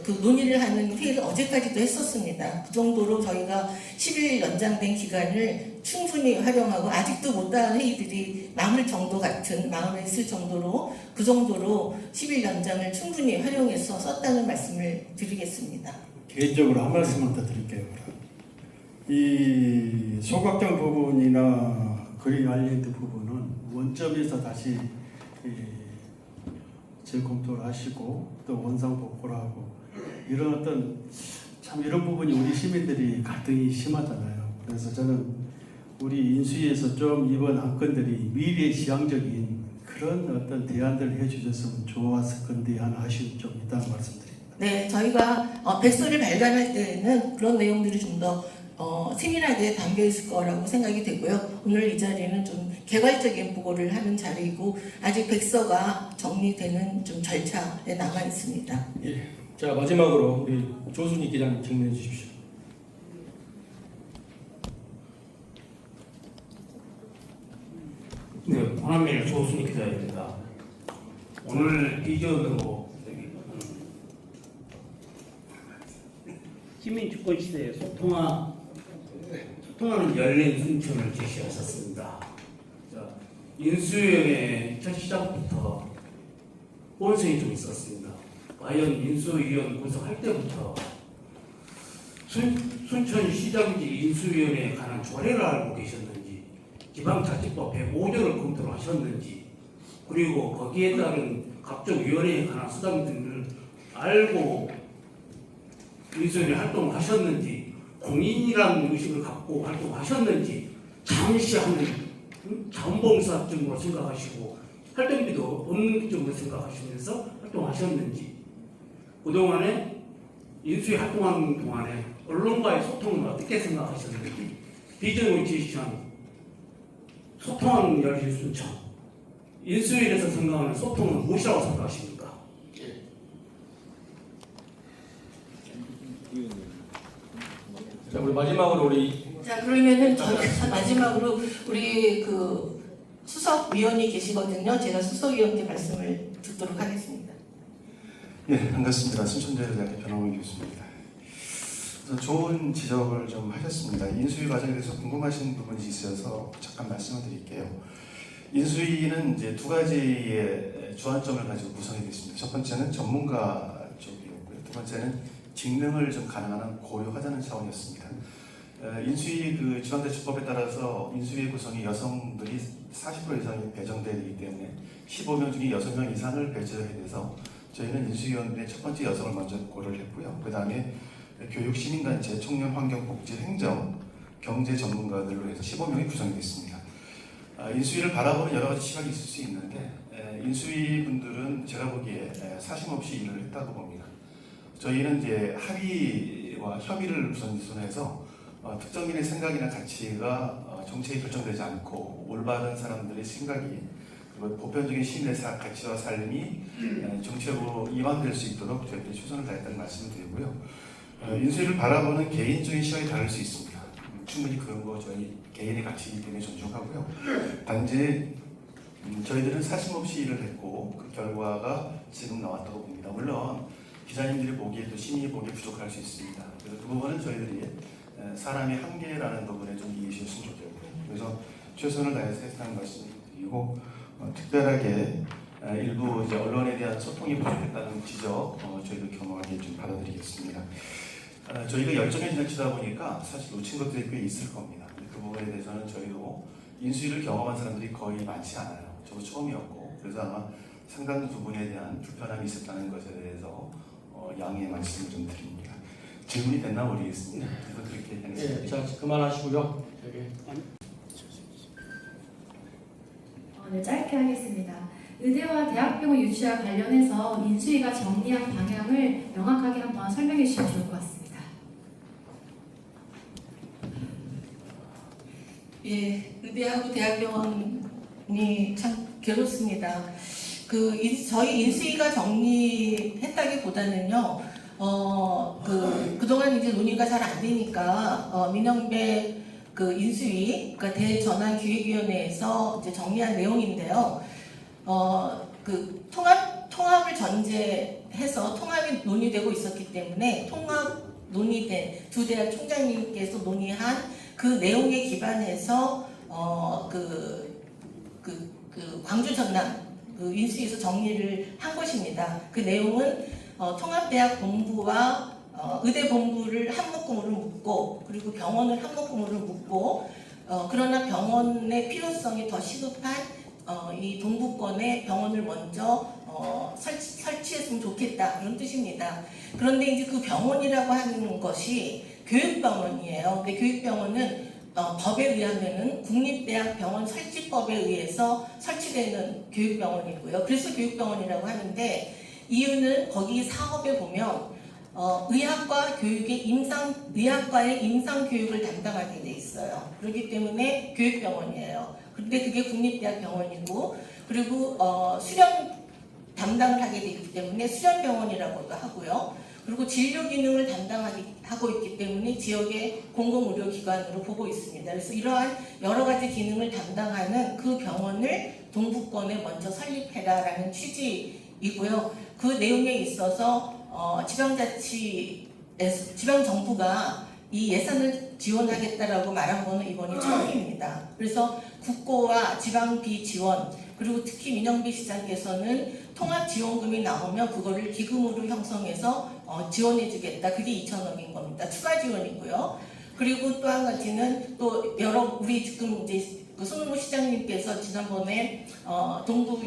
그 논의를 하는 회의를 어제까지도 했었습니다. 그 정도로 저희가 10일 연장된 기간을 충분히 활용하고 아직도 못다한 회의들이 남을 정도 같은 마음에 있을 정도로 그 정도로 10일 연장을 충분히 활용해서 썼다는 말씀을 드리겠습니다. 개인적으로 한 말씀만 더 드릴게요. 이 소각장 부분이나 그린 아일랜드 부분은 원점에서 다시 재검토를 하시고 또 원상 복구를 하고 이런 어떤 참 이런 부분이 우리 시민들이 갈등이 심하잖아요. 그래서 저는 우리 인수위에서 좀 이번 안건들이 미래지향적인 그런 어떤 대안들을 해주셨으면 좋았을 건데 하는 아쉬움이 좀 있다는 말씀드립니다. 네, 저희가 백서를 발간할 때는 그런 내용들이 좀 더 세밀하게 담겨 있을 거라고 생각이 되고요. 오늘 이 자리는 좀 개괄적인 보고를 하는 자리이고 아직 백서가 정리되는 좀 절차에 남아 있습니다. 예. 자, 마지막으로 우리 조순희 기자님 질문해 주십시오. 네, 호남매일 조순희 기자입니다. 오늘 이전으로 시민주권 시대에 소통하는 열린 순천을 제시하셨습니다. 인수위원회 첫 시작부터 혼선이 좀 있었습니다. 과연 인수위원 구성할 때부터 순천시장지 인수위원회에 관한 조례를 알고 계셨는지, 지방자치법 105조를 검토를 하셨는지, 그리고 거기에 따른 각종 위원회에 관한 수당 등을 알고 인수위원회 활동을 하셨는지, 공인이라는 의식을 갖고 활동하셨는지, 잠시 하는 자원봉사증으로 생각하시고 활동비도 없는 쪽으로 생각하시면서 활동하셨는지, 그동안에 인수위 활동하는 동안에 언론과의 소통은 어떻게 생각하셨는지, 비전을 제시한 소통하는 열린 순천, 인수위에서 생각하는 소통은 무엇이라고 생각하십니까? 자, 우리 마지막으로 우리 자, 그러면은 마지막으로 우리 그 수석위원이 계시거든요. 제가 수석위원께 말씀을 듣도록 하겠습니다. 예, 반갑습니다. 순천대학교 변호원 교수입니다. 우선 좋은 지적을 좀 하셨습니다. 인수위 과정에 대해서 궁금하신 부분이 있어서 잠깐 말씀을 드릴게요. 인수위는 이제 두 가지의 주안점을 가지고 구성이 되어 있습니다. 첫 번째는 전문가 쪽이었고요. 두 번째는 직능을 좀 가능한 고려하자는 차원이었습니다. 인수위 그 지방자치법에 따라서 인수위 구성이 여성들이 40% 이상이 배정되어야 되기 때문에 15명 중에 6명 이상을 배정해야 돼서 저희는 인수위원회의 첫 번째 여성을 먼저 고려를 했고요. 그 다음에 교육, 시민단체, 청년, 환경, 복지, 행정, 경제 전문가들로 해서 15명이 구성이 됐습니다. 인수위를 바라보는 여러 가지 시각이 있을 수 있는데 인수위 분들은 제가 보기에 사심없이 일을 했다고 봅니다. 저희는 이제 합의와 협의를 우선해서 특정인의 생각이나 가치가 정책에 결정되지 않고 올바른 사람들의 생각이 그리고 보편적인 시민의 가치와 삶이 정책으로 이완될 수 있도록 저희들이 최선을 다했다는 말씀을 드리고요. 인수위를 바라보는 개인적인 시각이 다를 수 있습니다. 충분히 그런 거 저희 개인의 가치이기 때문에 존중하고요. 단지 저희들은 사심없이 일을 했고 그 결과가 지금 나왔다고 봅니다. 물론 기자님들이 보기에 또 시민이 보기에 부족할 수 있습니다. 그래서 그 부분은 저희들이 사람의 한계라는 부분에 좀 이해해 주셨으면 좋겠고요. 그래서 최선을 다해서 했다는 말씀을 드리고 특별하게 일부 이제 언론에 대한 소통이 부족했다는 지적 저희도 겸허하게 좀 받아들이겠습니다. 저희가 열정의 정치다 보니까 사실 놓친 것들이 꽤 있을 겁니다. 그 부분에 대해서는 저희도 인수위를 경험한 사람들이 거의 많지 않아요. 저도 처음이었고 그래서 아마 상당 부분에 대한 불편함이 있었다는 것에 대해서 양해의 말씀을 좀 드립니다. 질문이 됐나 모르겠습니다. 그래서 그렇게 하겠습니다. 예, 자 그만하시고요. 네, 짧게 하겠습니다. 의대와 대학병원 유치와 관련해서 인수위가 정리한 방향을 명확하게 한번 설명해 주시면 좋을 것 같습니다. 예, 의대하고 대학병원이 참 괴롭습니다. 저희 인수위가 정리했다기보다는요, 그동안 이제 논의가 잘 안 되니까, 민영배 인수위, 그러니까 대전환기획위원회에서 이제 정리한 내용인데요. 통합을 전제해서 통합이 논의되고 있었기 때문에 통합 논의된 두 대학 총장님께서 논의한 그 내용에 기반해서 광주 전남 인수위에서 정리를 한 것입니다. 그 내용은 통합대학 본부와 의대 본부를 한 묶음으로 묶고 그리고 병원을 한 묶음으로 묶고 그러나 병원의 필요성이 더 시급한 이 동부권에 병원을 먼저 설치했으면 좋겠다 이런 뜻입니다. 그런데 이제 그 병원이라고 하는 것이 교육병원이에요. 근데 교육병원은 법에 의하면은 국립대학병원 설치법에 의해서 설치되는 교육병원이고요. 그래서 교육병원이라고 하는데 이유는 거기 사업에 보면 의학과 교육의 의학과의 임상 교육을 담당하게 돼 있어요. 그렇기 때문에 교육병원이에요. 그런데 그게 국립대학병원이고 그리고 수련 담당을 하게 되기 때문에 수련병원이라고도 하고요. 그리고 진료 기능을 담당하고 있기 때문에 지역의 공공의료기관으로 보고 있습니다. 그래서 이러한 여러 가지 기능을 담당하는 그 병원을 동부권에 먼저 설립해라라는 취지이고요. 그 내용에 있어서 지방정부가 이 예산을 지원하겠다라고 말한 거는 이번이 처음입니다. 그래서 국고와 지방비 지원 그리고 특히 민영배 시장께서는 통합지원금이 나오면 그거를 기금으로 형성해서 지원해주겠다. 그게 2,000억인 겁니다. 추가 지원이고요. 그리고 또 한 가지는 또 우리 지금 이제 손흥무 시장님께서 지난번에 동부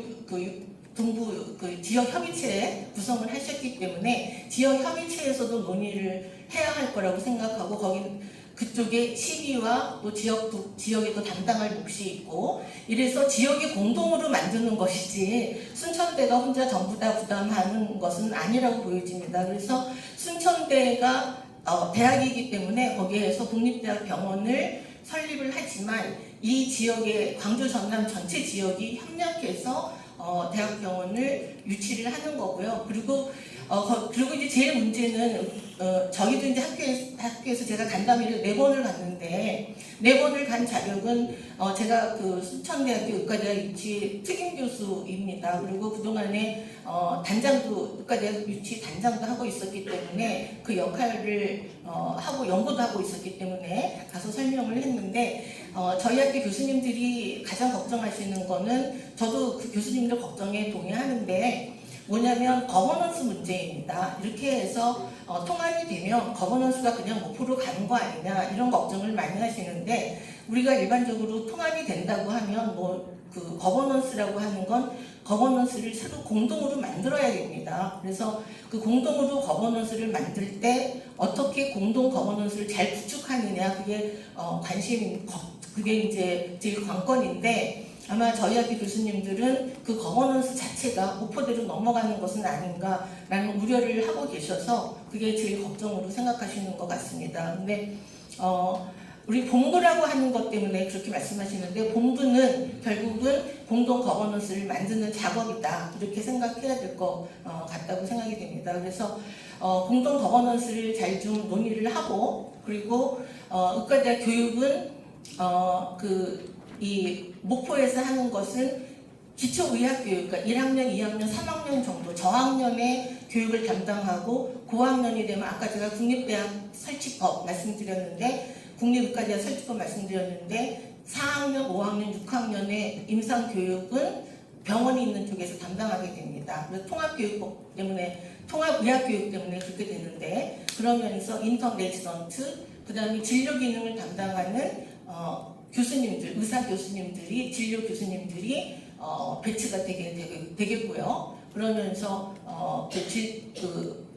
지역 협의체 구성을 하셨기 때문에 지역 협의체에서도 논의를 해야 할 거라고 생각하고 그쪽에 시비와 또 지역에 또 담당할 몫이 있고 이래서 지역이 공동으로 만드는 것이지 순천대가 혼자 전부 다 부담하는 것은 아니라고 보여집니다. 그래서 순천대가 대학이기 때문에 거기에서 국립대학병원을 설립을 하지만 이 지역의 광주 전남 전체 지역이 협력해서 대학병원을 유치를 하는 거고요. 그리고 그리고 이제 제일 문제는 저희도 이제 학교에서 제가 간담회를 4번을 갔는데 4번을 간 자격은 제가 그 순천대학교 의과대학 유치 특임 교수입니다. 그리고 그동안에 단장도 의과대학 유치 단장도 하고 있었기 때문에 그 역할을 하고 연구도 하고 있었기 때문에 가서 설명을 했는데 저희 학교 교수님들이 가장 걱정하시는 거는 저도 그 교수님들 걱정에 동의하는데 뭐냐면 거버넌스 문제입니다. 이렇게 해서 통합이 되면 거버넌스가 그냥 목표로 가는 거 아니냐 이런 걱정을 많이 하시는데 우리가 일반적으로 통합이 된다고 하면 뭐 그 거버넌스라고 하는 건 거버넌스를 서로 공동으로 만들어야 됩니다. 그래서 그 공동으로 거버넌스를 만들 때 어떻게 공동 거버넌스를 잘 구축하느냐 그게 그게 이제 제일 관건인데 아마 저희 학교 교수님들은 그 거버넌스 자체가 목표대로 넘어가는 것은 아닌가라는 우려를 하고 계셔서 그게 제일 걱정으로 생각하시는 것 같습니다. 근데 우리 본부라고 하는 것 때문에 그렇게 말씀하시는데 본부는 결국은 공동 거버넌스를 만드는 작업이다 이렇게 생각해야 될 것 같다고 생각이 됩니다. 그래서 공동 거버넌스를 잘 좀 논의를 하고 그리고 의과대학 교육은 이 목포에서 하는 것은 기초의학교육, 그러니까 1학년, 2학년, 3학년 정도 저학년의 교육을 담당하고 고학년이 되면 아까 제가 국립대학 설치법 말씀드렸는데 국립의과대학 설치법 말씀드렸는데 4학년, 5학년, 6학년의 임상교육은 병원이 있는 쪽에서 담당하게 됩니다. 그래서 통합교육법 때문에 통합의학교육 때문에 그렇게 되는데 그러면서 인터레지던트 그 다음에 진료기능을 담당하는 교수님들, 의사 교수님들이, 진료 교수님들이 배치가 되겠고요. 그러면서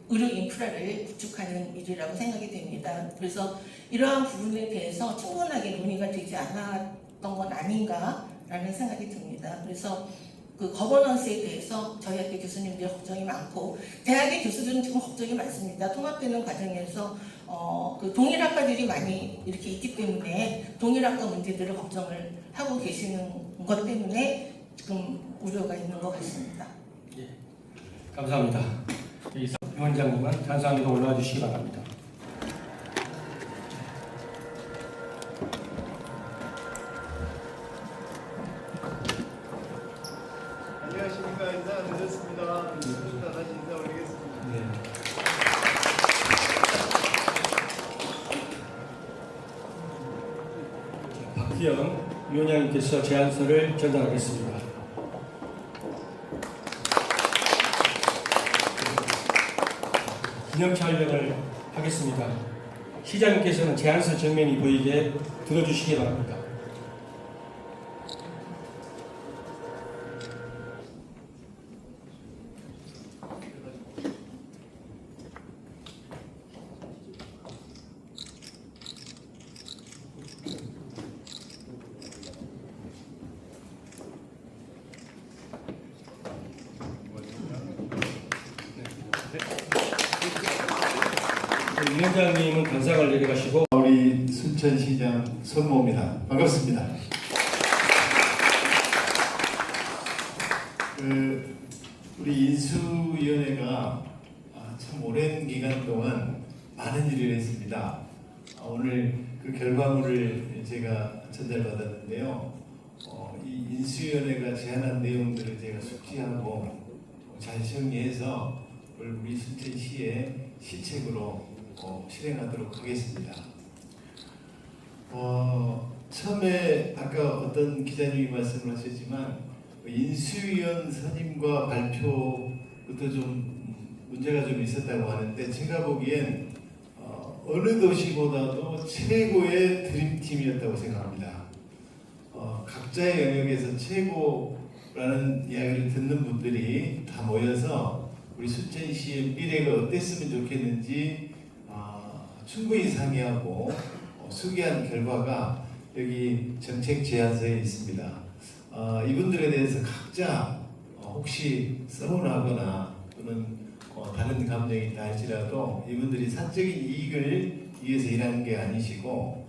의료 인프라를 구축하는 일이라고 생각이 됩니다. 그래서 이러한 부분에 대해서 충분하게 논의가 되지 않았던 건 아닌가라는 생각이 듭니다. 그래서 그 거버넌스에 대해서 저희 학교 교수님들 걱정이 많고 대학의 교수들은 지금 걱정이 많습니다. 통합되는 과정에서 그 동일학과들이 많이 이렇게 있기 때문에 동일학과 문제들을 걱정을 하고 계시는 것 때문에 지금 우려가 있는 것 같습니다. 예, 감사합니다. 위원장님은 단상위로 올라와 주시기 바랍니다. 안녕하십니까. 인사 드렸습니다. 다시 인사 올리겠습니다. 네. 박희영 위원장님께서 제안서를 전달하겠습니다. 기념 촬영을 하겠습니다. 시장님께서는 제안서 정면이 보이게 들어주시기 바랍니다. 위원장님은 간상을 내려가시고 우리 순천시장 손모입니다. 반갑습니다. 우리 인수위원회가 참 오랜 기간 동안 많은 일을 했습니다. 오늘 그 결과물을 제가 전달받았는데요. 이 인수위원회가 제안한 내용들을 제가 숙지하고 잘 정리해서 우리 순천시의 실책으로 실행하도록 하겠습니다. 처음에 아까 어떤 기자님이 말씀을 하셨지만 인수위원 선임과 발표부터 좀 문제가 좀 있었다고 하는데 제가 보기엔 어느 도시보다도 최고의 드림팀이었다고 생각합니다. 각자의 영역에서 최고라는 이야기를 듣는 분들이 다 모여서 우리 순천시의 미래가 어땠으면 좋겠는지 충분히 상의하고 소개한 결과가 여기 정책 제안서에 있습니다. 이분들에 대해서 각자 혹시 서운하거나 또는 다른 감정이 있다 할지라도 이분들이 사적인 이익을 위해서 일하는 게 아니시고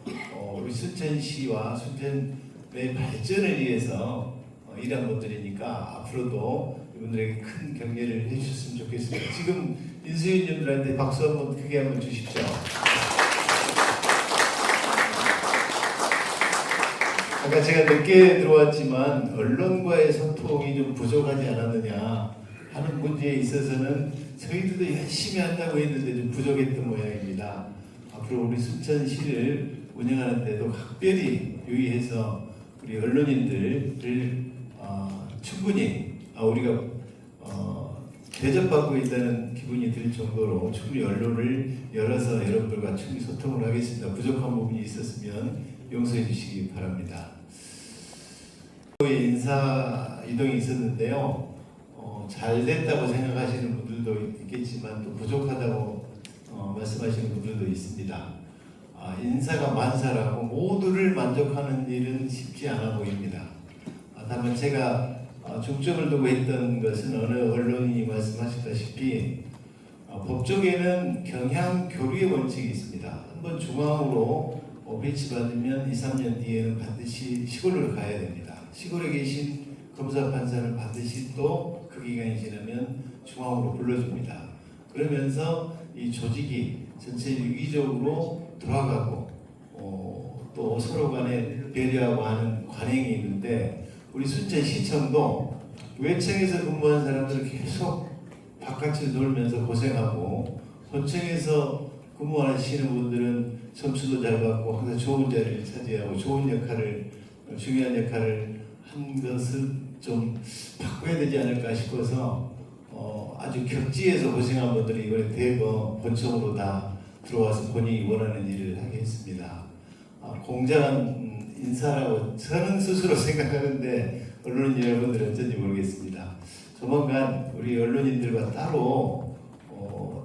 우리 순천시와 순천의 발전을 위해서 일한 분들이니까 앞으로도 이분들에게 큰 격려를 해주셨으면 좋겠습니다. 지금 인수위원님들한테 박수 한번 크게 한번 주십시오. 아까 제가 늦게 들어왔지만 언론과의 소통이 좀 부족하지 않았느냐 하는 문제에 있어서는 저희들도 열심히 한다고 했는데 좀 부족했던 모양입니다. 앞으로 우리 순천시를 운영하는 데도 각별히 유의해서 우리 언론인들을 충분히 우리가 대접받고 있다는 기분이 들 정도로 충분히 언론을 열어서 여러분들과 충분히 소통을 하겠습니다. 부족한 부분이 있었으면 용서해 주시기 바랍니다. 인사 이동이 있었는데요. 잘 됐다고 생각하시는 분들도 있겠지만 또 부족하다고 말씀하시는 분들도 있습니다. 인사가 만사라고 모두를 만족하는 일은 쉽지 않아 보입니다. 다만 제가 중점을 두고 했던 것은 어느 언론인이 말씀하셨다시피 법조계는 경향 교류의 원칙이 있습니다. 한번 중앙으로 배치받으면 2, 3년 뒤에는 반드시 시골로 가야 됩니다. 시골에 계신 검사 판사는 반드시 또 그 기간이 지나면 중앙으로 불러줍니다. 그러면서 이 조직이 전체 유기적으로 돌아가고 또 서로 간에 배려하고 하는 관행이 있는데 우리 순천시청도 외청에서 근무한 사람들은 계속 바깥을 놀면서 고생하고 본청에서 근무하시는 분들은 점수도 잘 받고 항상 좋은 자리를 차지하고 좋은 역할을 중요한 역할을 한 것을 좀 바꿔야 되지 않을까 싶어서 아주 격지에서 고생한 분들이 이번에 대거 본청으로 다 들어와서 본인이 원하는 일을 하게 했습니다. 공정한 인사라고 저는 스스로 생각하는데 언론인 여러분들은 어쩐지 모르겠습니다. 조만간 우리 언론인들과 따로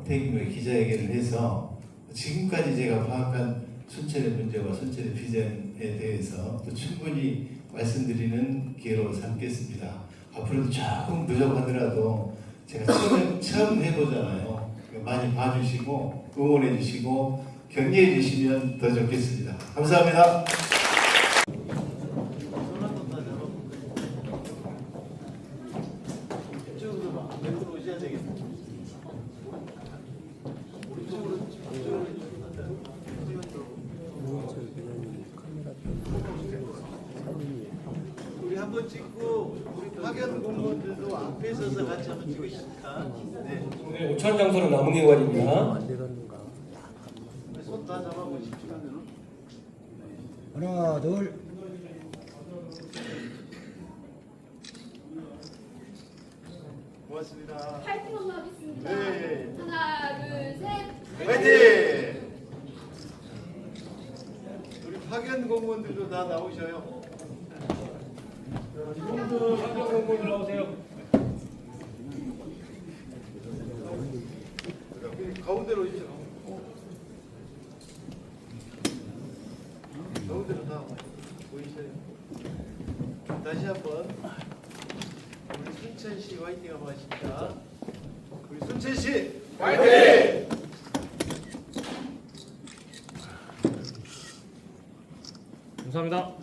대규모의 기자회견을 해서 지금까지 제가 파악한 순천의 문제와 순천의 비전에 대해서 또 충분히 말씀드리는 기회로 삼겠습니다. 앞으로도 조금 부족하더라도 제가 처음 해보잖아요. 많이 봐주시고 응원해 주시고 격려해 주시면 더 좋겠습니다. 감사합니다. 우리 한번 찍고 우리 파견 공무원들도 앞에 서서 같이 한번 찍으실까? 네. 오늘 오천 장소는 남은기관입니다. 손 다 잡아보십시오. 하나, 둘. 고맙습니다. 파이팅 한번 하겠습니다. 네. 하나, 둘, 셋. 화이팅! 우리 파견 공무원들도 다 나오셔요. 이분들 파견 공무원들 나오세요. 가운데로 오십시오. 가운데로 다 보이세요. 다시 한번 우리 순천시 화이팅 한번 하십니다. 우리 순천시 화이팅! 감사합니다.